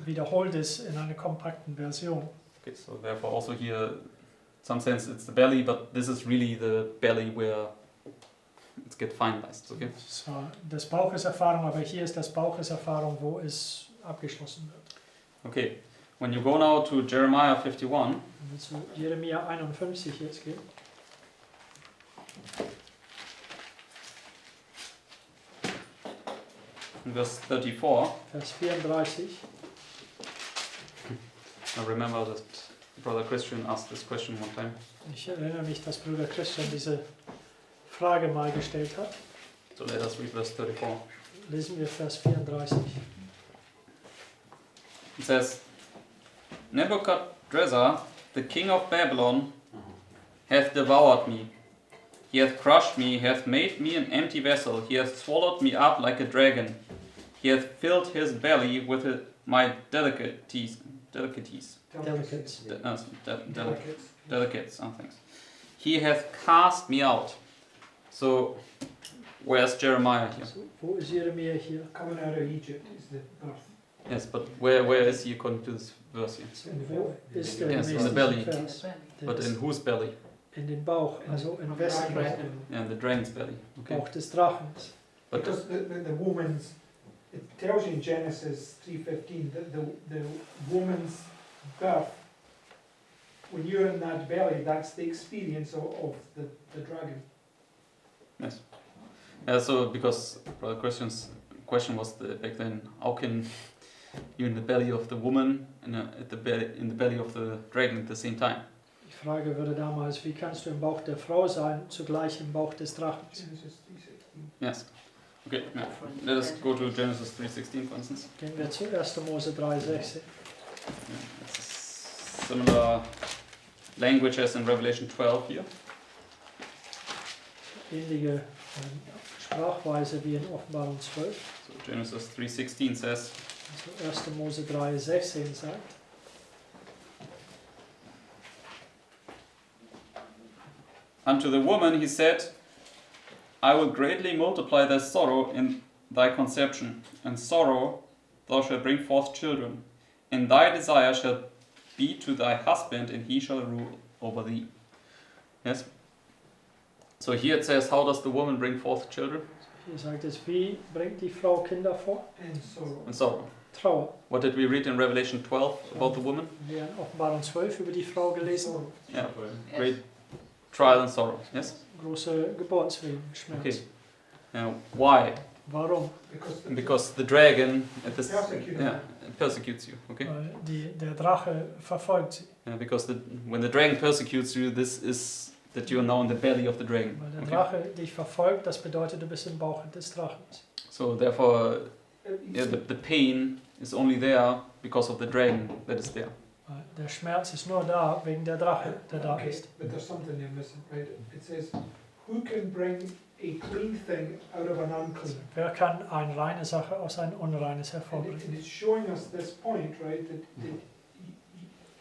wiederholt es in einer kompakten Version. Okay, so therefore also here, in some sense it's the belly, but this is really the belly where it's get finalized. Okay. Es war das Baucheserfahrung, aber hier ist das Baucheserfahrung, wo es abgeschlossen wird. Okay. When you go now to Jeremiah 51, Wenn wir zu Jeremia 51 jetzt gehen, in verse 34, Vers 34. I remember that Brother Christian asked this question one time. Ich erinnere mich, dass Bruder Christian diese Frage mal gestellt hat. So let us read verse 34. Lesen wir Vers 34. It says, Nebuchadnezzar, the king of Babylon, hath devoured me. He hath crushed me, he hath made me an empty vessel, he hath swallowed me up like a dragon. He hath filled his belly with my delicacies. Delicates. Delicates, some things. He hath cast me out. So, where's Jeremiah here? So, wo ist Jeremia hier? Coming out of Egypt is the birth. Yes, but where is he according to this verse here? So, wo ist der Yes, in gemäß the belly. diesem Vers? Der But ist in whose belly? in den Bauch, also in wessen Bauch? Yeah, in the dragon's belly. Okay. Bauch des Drachens. But Because the woman's, it tells you in Genesis 3:15 that the woman's birth, when you're in that belly, that's the experience of the dragon. yes. Yeah, so because Brother Christian's question was back then, how can you in the belly of the woman and in the belly of the dragon at the same time? Die Frage würde damals, wie kannst du im Bauch der Frau sein, zugleich im Bauch des Drachens? Genesis 3:16. Yes. Okay, yeah. Let us go to Genesis 3:16 for instance. Gehen wir zu 1. Mose 3,16. Yeah, it's similar language as in Revelation 12 here. Ähnliche Sprachweise wie in Offenbarung 12. So Genesis 3:16 says, Also 1. Mose 3,16 sagt, unto the woman he said, I will greatly multiply thy sorrow in thy conception, and sorrow thou shalt bring forth children, and thy desire shall be to thy husband, and he shall rule over thee. Yes? So here it says, how does the woman bring forth children? hier sagt es, wie bringt die Frau Kinder vor? And sorrow. And sorrow. Trauer. What did we read in Revelation 12 about the woman? Wir haben in Offenbarung 12 über die Frau gelesen. Sorrow. Yeah, great trial and sorrow. Yes? Große Geburtswehen, Schmerz. Okay. Now, why? Warum? Because the dragon at this, Persecutes yeah, it persecutes you. Okay. Weil der Drache verfolgt sie. Yeah, because when the dragon persecutes you, this is that you are now in the belly of the dragon. Weil der Okay. Drache dich verfolgt, das bedeutet, du bist im Bauch des Drachens. So therefore, yeah, the pain is only there because of the dragon that is there. Weil der Schmerz ist nur da wegen der Drache, der da Okay, ist. but there's something you're missing, right? It says, who can bring a clean thing out of an unclean? Wer kann eine reine Sache aus ein Unreines And hervorbringen? it's showing us this point, right? That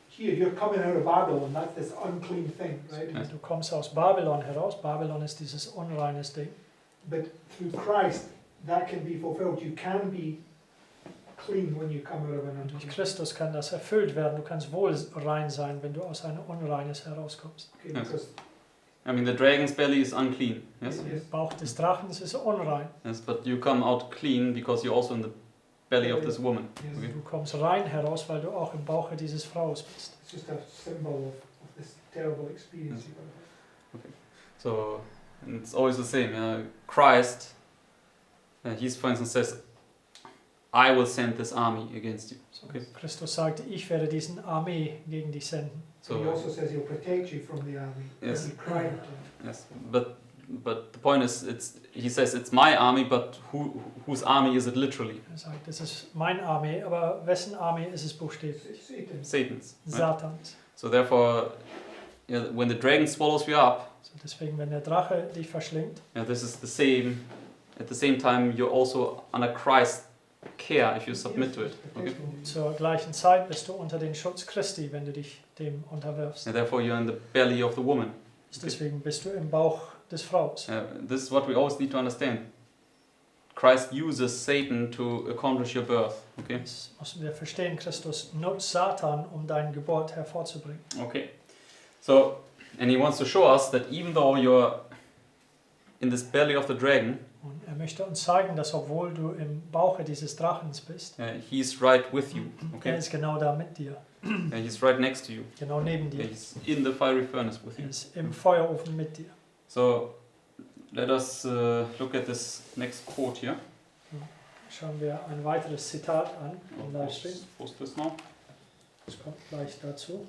here you're coming out of Babylon, that's this unclean thing, right? Yes. Du kommst aus Babylon heraus. Babylon ist dieses unreines Ding. But through Christ, that can be fulfilled. You can be clean when you come out of an Durch unclean. Christus kann das erfüllt werden. Du kannst wohl rein sein, wenn du aus einem Unreines herauskommst. Okay, Yes. because I mean, the dragon's belly is unclean. Yes. Der Bauch des Drachens ist unrein. Yes, but you come out clean because you're also in the belly of this woman. yes, Okay. Du kommst rein heraus, weil du auch im Bauche dieses Fraues bist. it's just a symbol of this terrible experience you're going to have. So and it's always the same. Christ, he's for instance says, I will send this army against you. Okay. Christus sagte, ich werde diesen Armee gegen dich senden. So he So also says he'll protect you from the army. Yes. You cry out to him. yes, but the point is, he says it's my army, but whose army is it literally? Er sagt, es ist meine Armee, aber wessen Armee ist es buchstäblich? It's Satan. Satan's. Right? Satans. So therefore, when the dragon swallows you up, So deswegen, wenn der Drache dich verschlingt, this is the same. At the same time, you're also under Christ's care if you submit to it. Okay. zur gleichen Zeit bist du unter den Schutz Christi, wenn du dich dem unterwirfst. And therefore, you're in the belly of the woman. Deswegen bist du im Bauch des Fraus. This is what we always need to understand. Christ uses Satan to accomplish your birth. Okay. Das müssen wir verstehen. Christus nutzt Satan, um deine Geburt hervorzubringen. Okay. So, and he wants to show us that even though you're in this belly of the dragon, Und er möchte uns zeigen, dass obwohl du im Bauche dieses Drachens bist, he's right with you. er Okay. ist genau da mit dir, He's right next to you. genau neben dir. He's in the fiery furnace with Er you. ist im Feuerofen mit dir. So, let us look at this next quote here. Schauen wir ein weiteres Zitat an im Livestream. Post this now. Das kommt gleich dazu.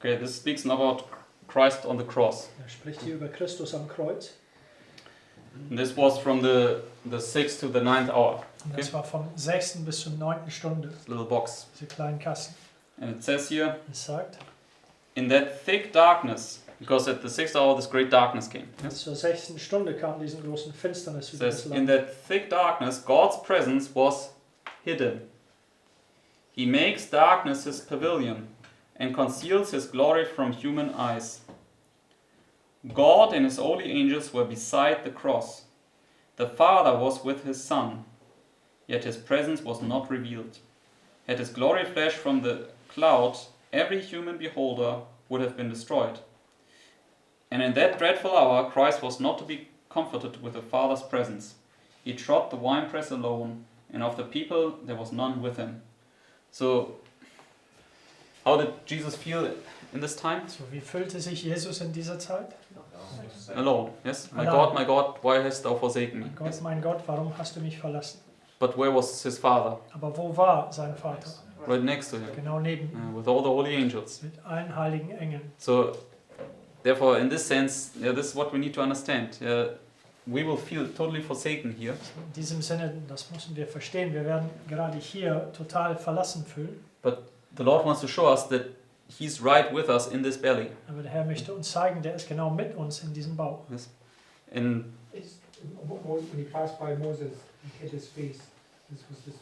Okay, this speaks about Christ on the cross. Er spricht hier über Christus am Kreuz. And this was from the 6th to the 9th hour. Und das war vom 6. bis zur 9. Stunde, This little box. diese kleinen Kasten. And it says here, Es sagt, in that thick darkness, because at the 6th hour this great darkness came. Yes? zur 6. Stunde kam diese großen Finsternis It über das says, in Land. that thick darkness God's presence was hidden. He makes darkness his pavilion and conceals his glory from human eyes. God and his holy angels were beside the cross. The Father was with his Son, yet his presence was not revealed. Had his glory flashed from the cloud, every human beholder would have been destroyed. And in that dreadful hour, Christ was not to be comforted with the Father's presence. He trod the winepress alone, and of the people there was none with him. So, how did Jesus feel in this time? So, wie fühlte sich Jesus in dieser Zeit? Alone, yes? Allein. My God, why hast thou forsaken me? Mein Gott, warum hast du mich verlassen? But where was his Father? Aber wo war sein Vater? Right next to him, Genau neben ihm, with all the holy angels. mit allen heiligen Engeln. So, therefore, in this sense, this is what we need to understand. We will feel totally forsaken here. In diesem Sinne, das müssen wir verstehen, wir werden gerade hier total verlassen fühlen. The Lord wants to show us that He's right with us in this belly. Aber der Herr möchte uns zeigen, der ist genau mit uns in diesem Bauch. And When he passed by Moses, he hid his face. This was this.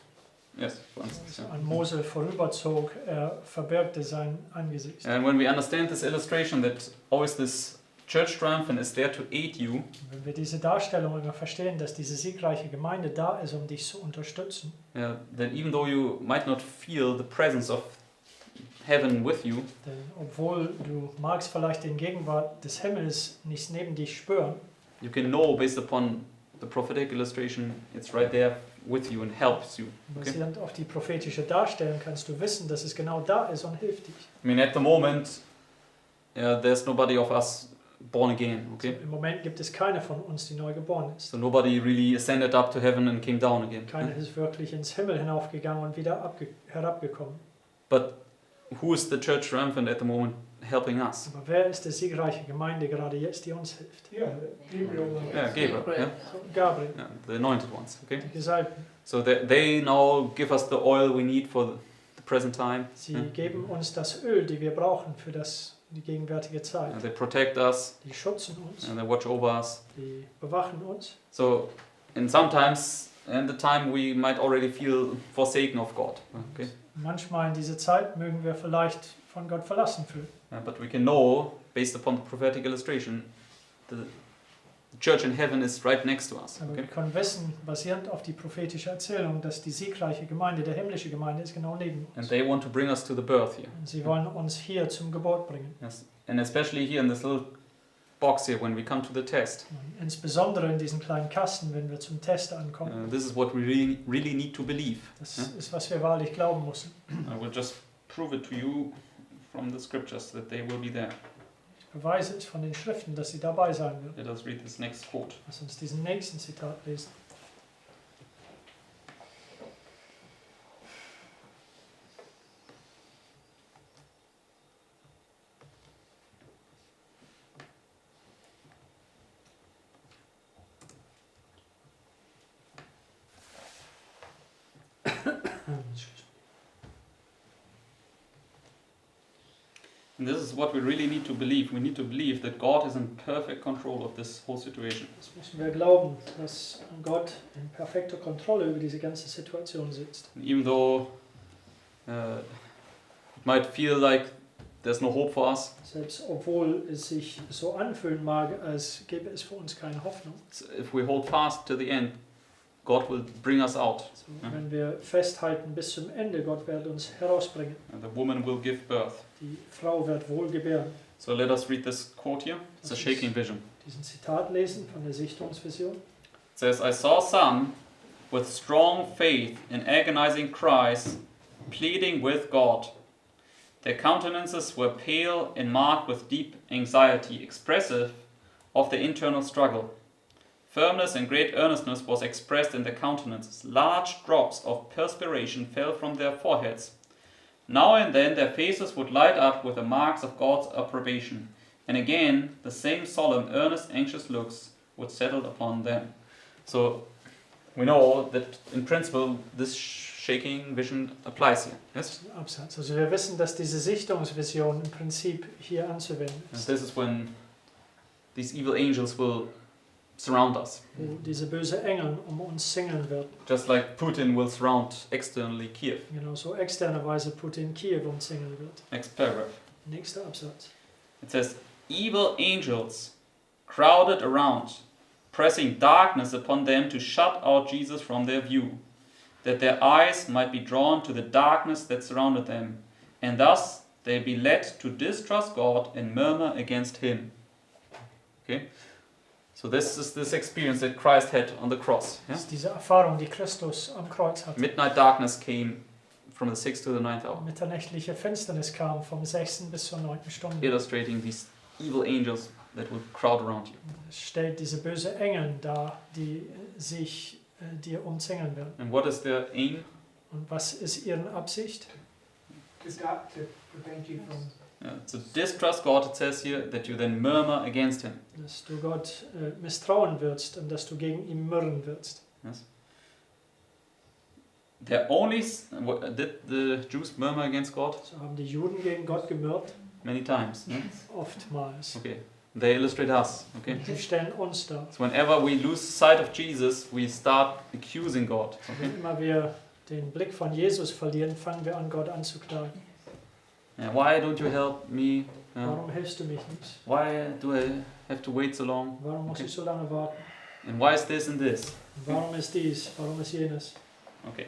yes, for instance, Als an Mose vorüberzog, er verbirgte sein Angesicht. And when we understand this illustration that always this church triumphant is there to aid you, Wenn wir diese Darstellung immer verstehen, dass diese siegreiche Gemeinde da ist, um dich zu unterstützen, that even though you might not feel the presence of heaven with you, denn obwohl du magst vielleicht den Gegenwart des Himmels nicht neben dich spüren, you can know based upon the prophetic illustration, it's right there with you and helps you. basierend auf die prophetische Darstellung, kannst du wissen, dass es genau da ist und hilft dich. I mean, at the moment, there's nobody of us born again, okay? Im Moment gibt es keine von uns, die neu geboren ist. So nobody really ascended up to heaven and came down again. Keiner ist wirklich ins Himmel hinaufgegangen und wieder herabgekommen. But who is the church triumphant at the moment helping us? Aber wer ist die siegreiche Gemeinde gerade jetzt, die uns hilft? Yeah, Gabriel. Yeah, Gabriel, yeah? Gabriel, Yeah, the anointed ones, okay? die Gesalbten. So they now give us the oil we need for the present time. Sie geben uns das Öl, die wir brauchen für die gegenwärtige Zeit. They protect us Die schützen uns, and they watch over us. die bewachen uns. So, and sometimes in the time we might already feel forsaken of God, okay? Manchmal in dieser Zeit mögen wir vielleicht von Gott verlassen fühlen. But we can know, based upon the prophetic illustration, the church in heaven is right next to us. Aber Okay? wir können wissen, basierend auf die prophetische Erzählung, dass die siegreiche Gemeinde, der himmlische Gemeinde, ist genau neben And uns. they want to bring us to the birth here. Und sie wollen uns hier zum Geburt bringen. Yes. And especially here in this little box here, when we come to the test, Und insbesondere in diesen kleinen Kasten, wenn wir zum Test ankommen. this is what we really need to believe. Das ist, was wir wahrlich glauben müssen. I will just prove it to you from the scriptures that they will be there. Ich beweise es von den Schriften, dass sie dabei sein wird. Let us read this next quote. Lass uns diesen nächsten Zitat lesen. And this is what we really need to believe. We need to believe that God is in perfect control of this whole situation. Das müssen wir glauben, dass Gott in perfekter Kontrolle über diese ganze Situation sitzt. Even though it might feel like there's no hope for us, Selbst obwohl es sich so anfühlen mag, als gäbe es für uns keine Hoffnung. if we hold fast to the end, God will bring us out. So, wenn wir festhalten bis zum Ende, Gott wird uns herausbringen. And the woman will give birth. Die Frau wird wohl gebären. So let us read this quote here. It's a shaking vision. Diesen Zitat lesen von der Sichtungsvision. It says, I saw some with strong faith in agonizing cries, pleading with God. Their countenances were pale and marked with deep anxiety, expressive of their internal struggle. Firmness and great earnestness was expressed in their countenances. Large drops of perspiration fell from their foreheads. Now and then their faces would light up with the marks of God's approbation. And again, the same solemn, earnest, anxious looks would settle upon them. So we know that in principle this shaking vision applies here. Yes? Absatz. Also wir wissen, dass diese Sichtungsvision im Prinzip hier anzuwenden And ist. this is when these evil angels will surround us. Wo diese böse Engel uns singeln werden. Just like Putin will surround externally Kiev. Genauso externerweise Putin Kiew umzingeln wird. Next paragraph. Nächster Absatz. It says, evil angels crowded around, pressing darkness upon them to shut out Jesus from their view, that their eyes might be drawn to the darkness that surrounded them, and thus they be led to distrust God and murmur against Him. Okay? So this is this experience that Christ had on the cross. Yeah? Das ist diese Erfahrung, die Christus am Kreuz hatte. Midnight darkness came from the 6th to the 9th hour, Mitternächtliche Finsternis kam vom 6. bis zur 9. Stunde. illustrating these evil angels that will crowd around you. Es stellt diese böse Engel dar, die sich dir umzingeln werden. And what is their aim? Und was ist ihre Absicht? To prevent you from Yeah, to distrust God, it says here, that you then murmur against Him. Dass du Gott misstrauen wirst und dass du gegen ihn murren wirst. Yes. Did the Jews murmur against God? So haben die Juden gegen Gott gemurrt, Many times. Yeah? oftmals. Okay. They illustrate us. Okay. Sie stellen uns dar. So whenever we lose sight of Jesus, we start accusing God. Okay. Wenn immer wir den Blick von Jesus verlieren, fangen wir an, Gott anzuklagen. Yeah, why don't you help me? Yeah. Warum hilfst du mich nicht? Why do I have to wait so long? Warum muss Okay. ich so lange warten? And why is this and this? Warum ist dies? Warum ist jenes? Okay.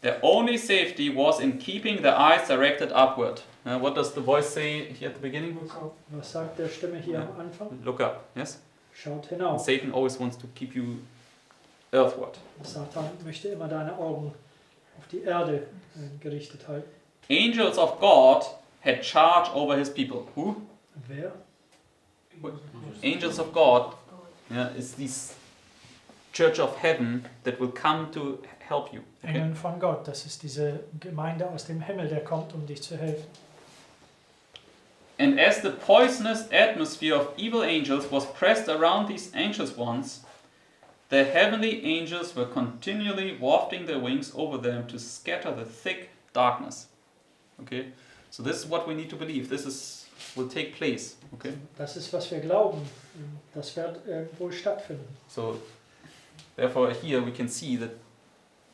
Their only safety was in keeping their eyes directed upward. What does the voice say here at the beginning? look up. Was sagt der Stimme hier am Anfang? Look up. Yes. Schaut And hinauf. Satan always wants to keep you earthward. Satan möchte immer deine Augen auf die Erde gerichtet halten. Angels of God had charge over His people. Who? Wer? Angels of God, yeah, is this church of heaven that will come to help you. Okay? Engeln von Gott. Das ist diese Gemeinde aus dem Himmel, der kommt, um dich zu helfen. And as the poisonous atmosphere of evil angels was pressed around these anxious ones, the heavenly angels were continually wafting their wings over them to scatter the thick darkness. Okay, so this is what we need to believe. Will take place. Okay, Das ist, was wir glauben. Das wird wohl stattfinden. so therefore here we can see that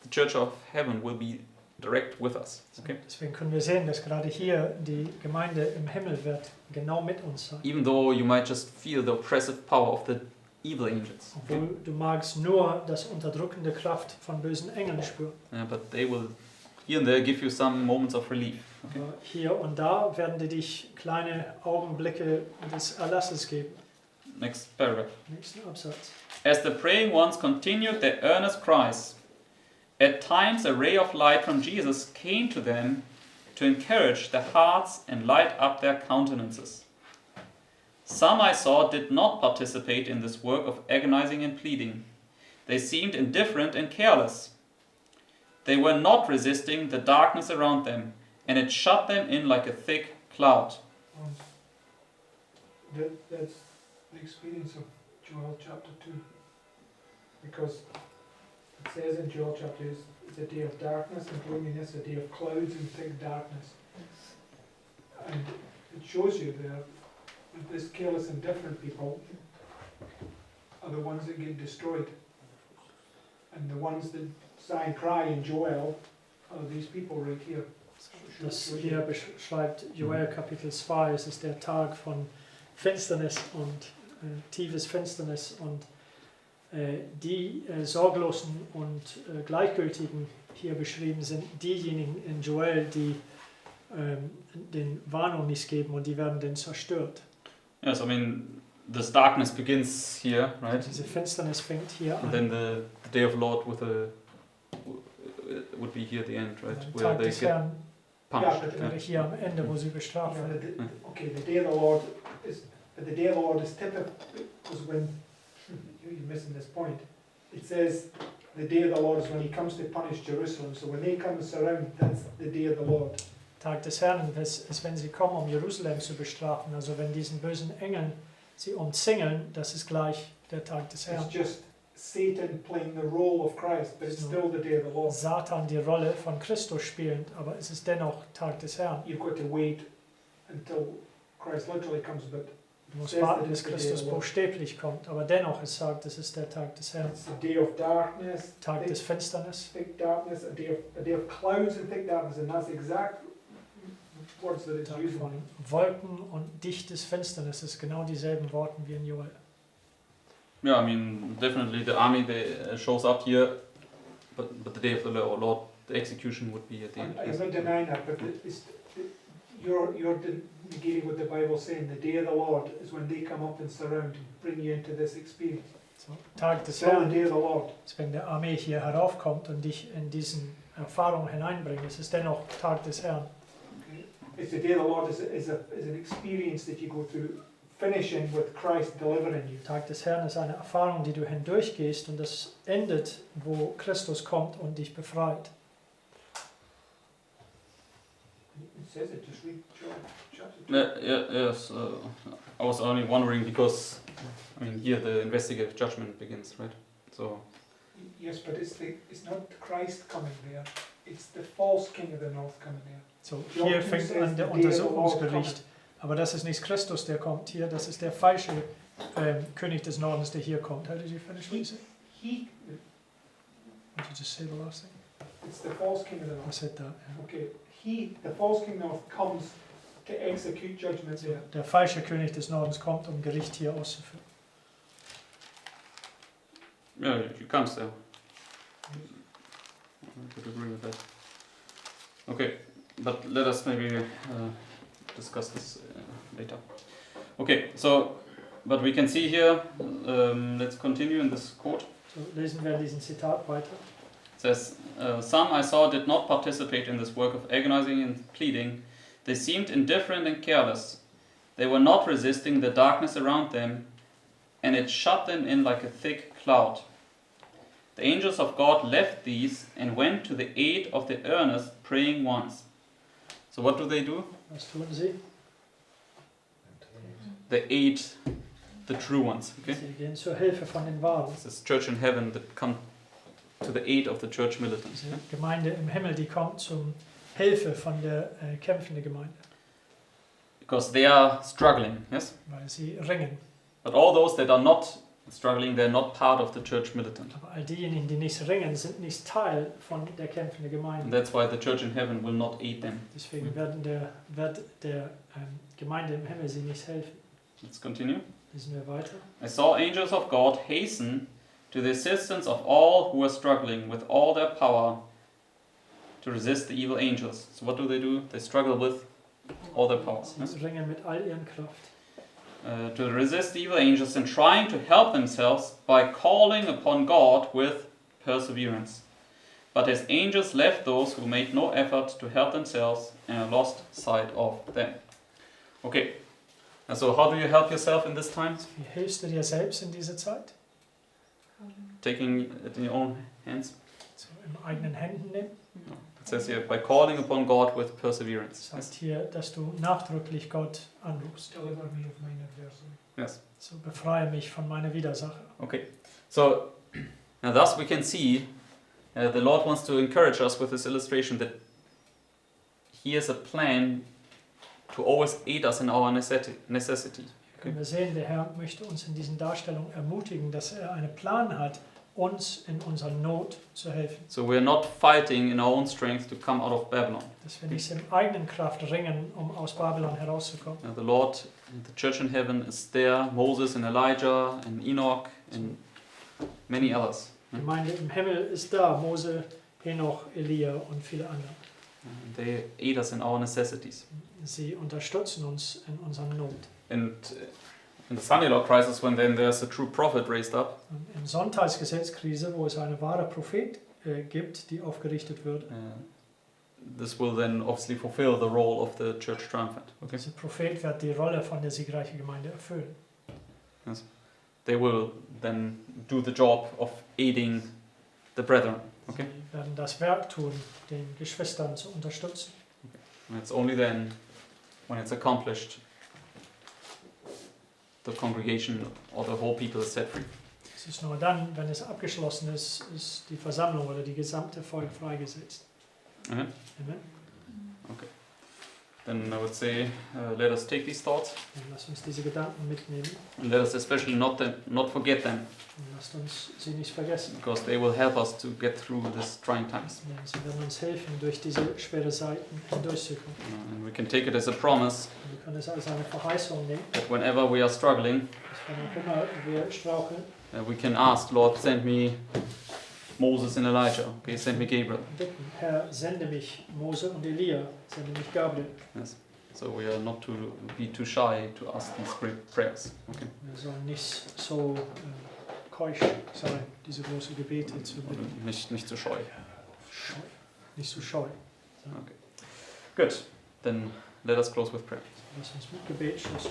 the church of heaven will be direct with us. Okay, Deswegen können wir sehen, dass gerade hier die Gemeinde im Himmel wird genau mit uns sein. even though you might just feel the oppressive power of the evil angels. Okay? Obwohl du magst nur das unterdrückende Kraft von bösen Engeln spüren. Yeah, but they will here and there give you some moments of relief. Okay. Aber hier und da werden die dich kleine Augenblicke des Erlasses geben. Next paragraph. Nächsten Absatz. As the praying ones continued their earnest cries, at times a ray of light from Jesus came to them to encourage their hearts and light up their countenances. Some I saw did not participate in this work of agonizing and pleading. They seemed indifferent and careless. They were not resisting the darkness around them, and it shut them in like a thick cloud. That's the experience of Joel chapter 2. Because it says in Joel chapter 2, it's a day of darkness and gloominess, a day of clouds and thick darkness. And it shows you there that this careless, indifferent people are the ones that get destroyed. And the ones that sigh and cry in Joel are these people right here. Das hier beschreibt Joel Kapitel 2. Es ist der Tag von Finsternis und tiefes Finsternis und die Sorglosen und Gleichgültigen hier beschrieben sind diejenigen in Joel, die den Warnung nicht geben und die werden dann zerstört. Yes, I mean, this darkness begins here, right? Diese Finsternis fängt hier And an. then the day of Lord would be here at the end, right? Der Where Tag they des get Herrn punished. Yeah, but wäre hier am Ende, wo sie Yeah, bestraft werden. okay, the day of the Lord is typical, because when you're missing this point, it says the day of the Lord is when He comes to punish Jerusalem. So when they come and surround, that's the day of the Lord. Tag des Herrn ist, wenn sie kommen, um Jerusalem zu bestrafen. Also wenn diesen bösen Engeln sie umzingeln, das ist gleich der Tag des Herrn. It's just Satan playing the role of Christ, but it's So. still the day of the Lord. Satan die Rolle von Christus spielend, aber es ist dennoch Tag des Herrn. You've got to wait until Christ literally comes, but Du musst Says warten, that bis it's the day Christus of the Lord. buchstäblich kommt, aber dennoch es sagt, es ist der Tag des Herrn. it's a day of darkness, Tag des Finsternis, thick darkness, a day of clouds and thick darkness, and that's the exact words that it's Tag using. von Wolken und dichtes Finsternis, das ist genau dieselben Worten wie in Joel. Yeah, I mean, definitely the army they shows up here, but the day of the Lord, the execution would be at the end. I'm Yes. not denying that, but you're negating what the Bible's saying. The day of the Lord is when they come up and surround and bring you into this experience. So, Tag des Still the Herrn day of the Lord. ist, wenn der Armee hier heraufkommt und dich in diesen Erfahrungen hineinbringt. Es ist dennoch Tag des Herrn. Okay? It's the day of the Lord is an experience that you go through, finishing with Christ delivering you. Tag des Herrn ist eine Erfahrung, die du hindurchgehst und das endet, wo Christus kommt und dich befreit. It says it, just read John chapter 2. Yes, I was only wondering because, I mean, here the investigative judgment begins, right? So, Yes, but it's not Christ coming there. It's the false king of the north coming there. So, John hier 2 fängt says an der the day of the Lord Untersuchungsgericht. Aber das ist nicht Christus, der kommt hier, das ist der falsche König des Nordens, der hier kommt. How did you finish what you said? He, What did you just say the last thing? it's the false king of the I north. said that. Yeah. Okay, the false king of the north comes to execute judgment So, there. der falsche König des Nordens kommt, um Gericht hier auszuführen. yeah, he comes there. I could agree with that. Okay, but let us maybe discuss this later. Okay, so, but we can see here, let's continue in this quote. So lesen wir diesen Zitat weiter. It says, some I saw did not participate in this work of agonizing and pleading. They seemed indifferent and careless. They were not resisting the darkness around them, and it shut them in like a thick cloud. The angels of God left these and went to the aid of the earnest praying ones. So what do? Was tun sie? They aid the true ones. Okay? Sie gehen zur Hilfe von den Wahren. This is church in heaven that come to the aid of the church militants. Diese Gemeinde im Himmel, die kommt zum Hilfe von der kämpfenden Gemeinde, Because they are struggling, yes? weil sie ringen. But all those that are not struggling, they're not part of the church militant. Aber all diejenigen, die nicht ringen, sind nicht Teil von der kämpfenden And Gemeinde. that's why the church in heaven will not aid them. Deswegen wird der Gemeinde im Himmel sie nicht helfen. Let's continue. Lesen wir weiter. I saw angels of God hasten to the assistance of all who are struggling with all their power to resist the evil angels. So what do? They struggle with all their power. Yes? Sie ringen mit all ihren Kraft. To resist the evil angels and trying to help themselves by calling upon God with perseverance. But his angels left those who made no effort to help themselves and lost sight of them. Okay, and so how do you help yourself in this time? Wie hilfst du dir selbst in dieser Zeit? Taking it in your own hands? So in eigenen Händen nehmen. It says here, by calling upon God with perseverance. Das heißt hier, dass du nachdrücklich Gott anrufst. Deliver me of mine adversary. Yes. So befreie mich von meiner Widersacher. Okay. So, now thus we can see the Lord wants to encourage us with this illustration that He has a plan to always aid us in our necessity. Können wir sehen, der Herr möchte uns in diesen Darstellungen ermutigen, dass er einen Plan hat, uns in unserer Not zu helfen. So we're not fighting in our own strength to come out of Babylon. Dass wir nicht in eigenen Kraft ringen, um aus Babylon herauszukommen. The Lord, the church in heaven is there, Moses and Elijah and Enoch and many others. Die Gemeinde im Himmel ist da, Mose, Henoch, Elia und viele andere. And they aid us in our necessities. Sie unterstützen uns in unserer Not. And in the Sunday law crisis, when then there's a true prophet raised up, Und in Sonntagsgesetzkrise, wo es eine wahre Prophet gibt, die aufgerichtet wird, this will then obviously fulfill the role of the church triumphant. Okay? dieser Prophet wird die Rolle von der siegreichen Gemeinde erfüllen. They will then do the job of aiding the brethren. Okay? Sie werden das Werk tun, den Geschwistern zu unterstützen. And it's only then, when it's accomplished, the congregation or the whole people is set free. Es ist nur dann, wenn es abgeschlossen ist, ist die Versammlung oder die gesamte Volk freigesetzt. Amen. Amen. Then I would say, let us take these thoughts Und lasst uns diese Gedanken mitnehmen and let us especially not forget them, und lasst uns sie nicht vergessen. because they will help us to get through these trying times. Denn sie werden uns helfen, durch diese schweren Zeiten hindurchzukommen. And we can take it as a promise Und wir können es als eine Verheißung nehmen, that whenever we are struggling, dass wenn auch immer wir straucheln, we can ask, Lord, send me Moses and Elijah. Okay, send me Gabriel. bitten, Herr, sende mich Mose und Elia, sende mich Gabriel. Yes. So we are not to be too shy to ask these prayers. Okay. Wir sollen nicht so keusch sein, diese großen Gebete zu Oder bitten. nicht zu scheu. Scheu. Nicht so scheu. Okay. Good. Then let us close with prayer. Lass uns mit Gebet schließen.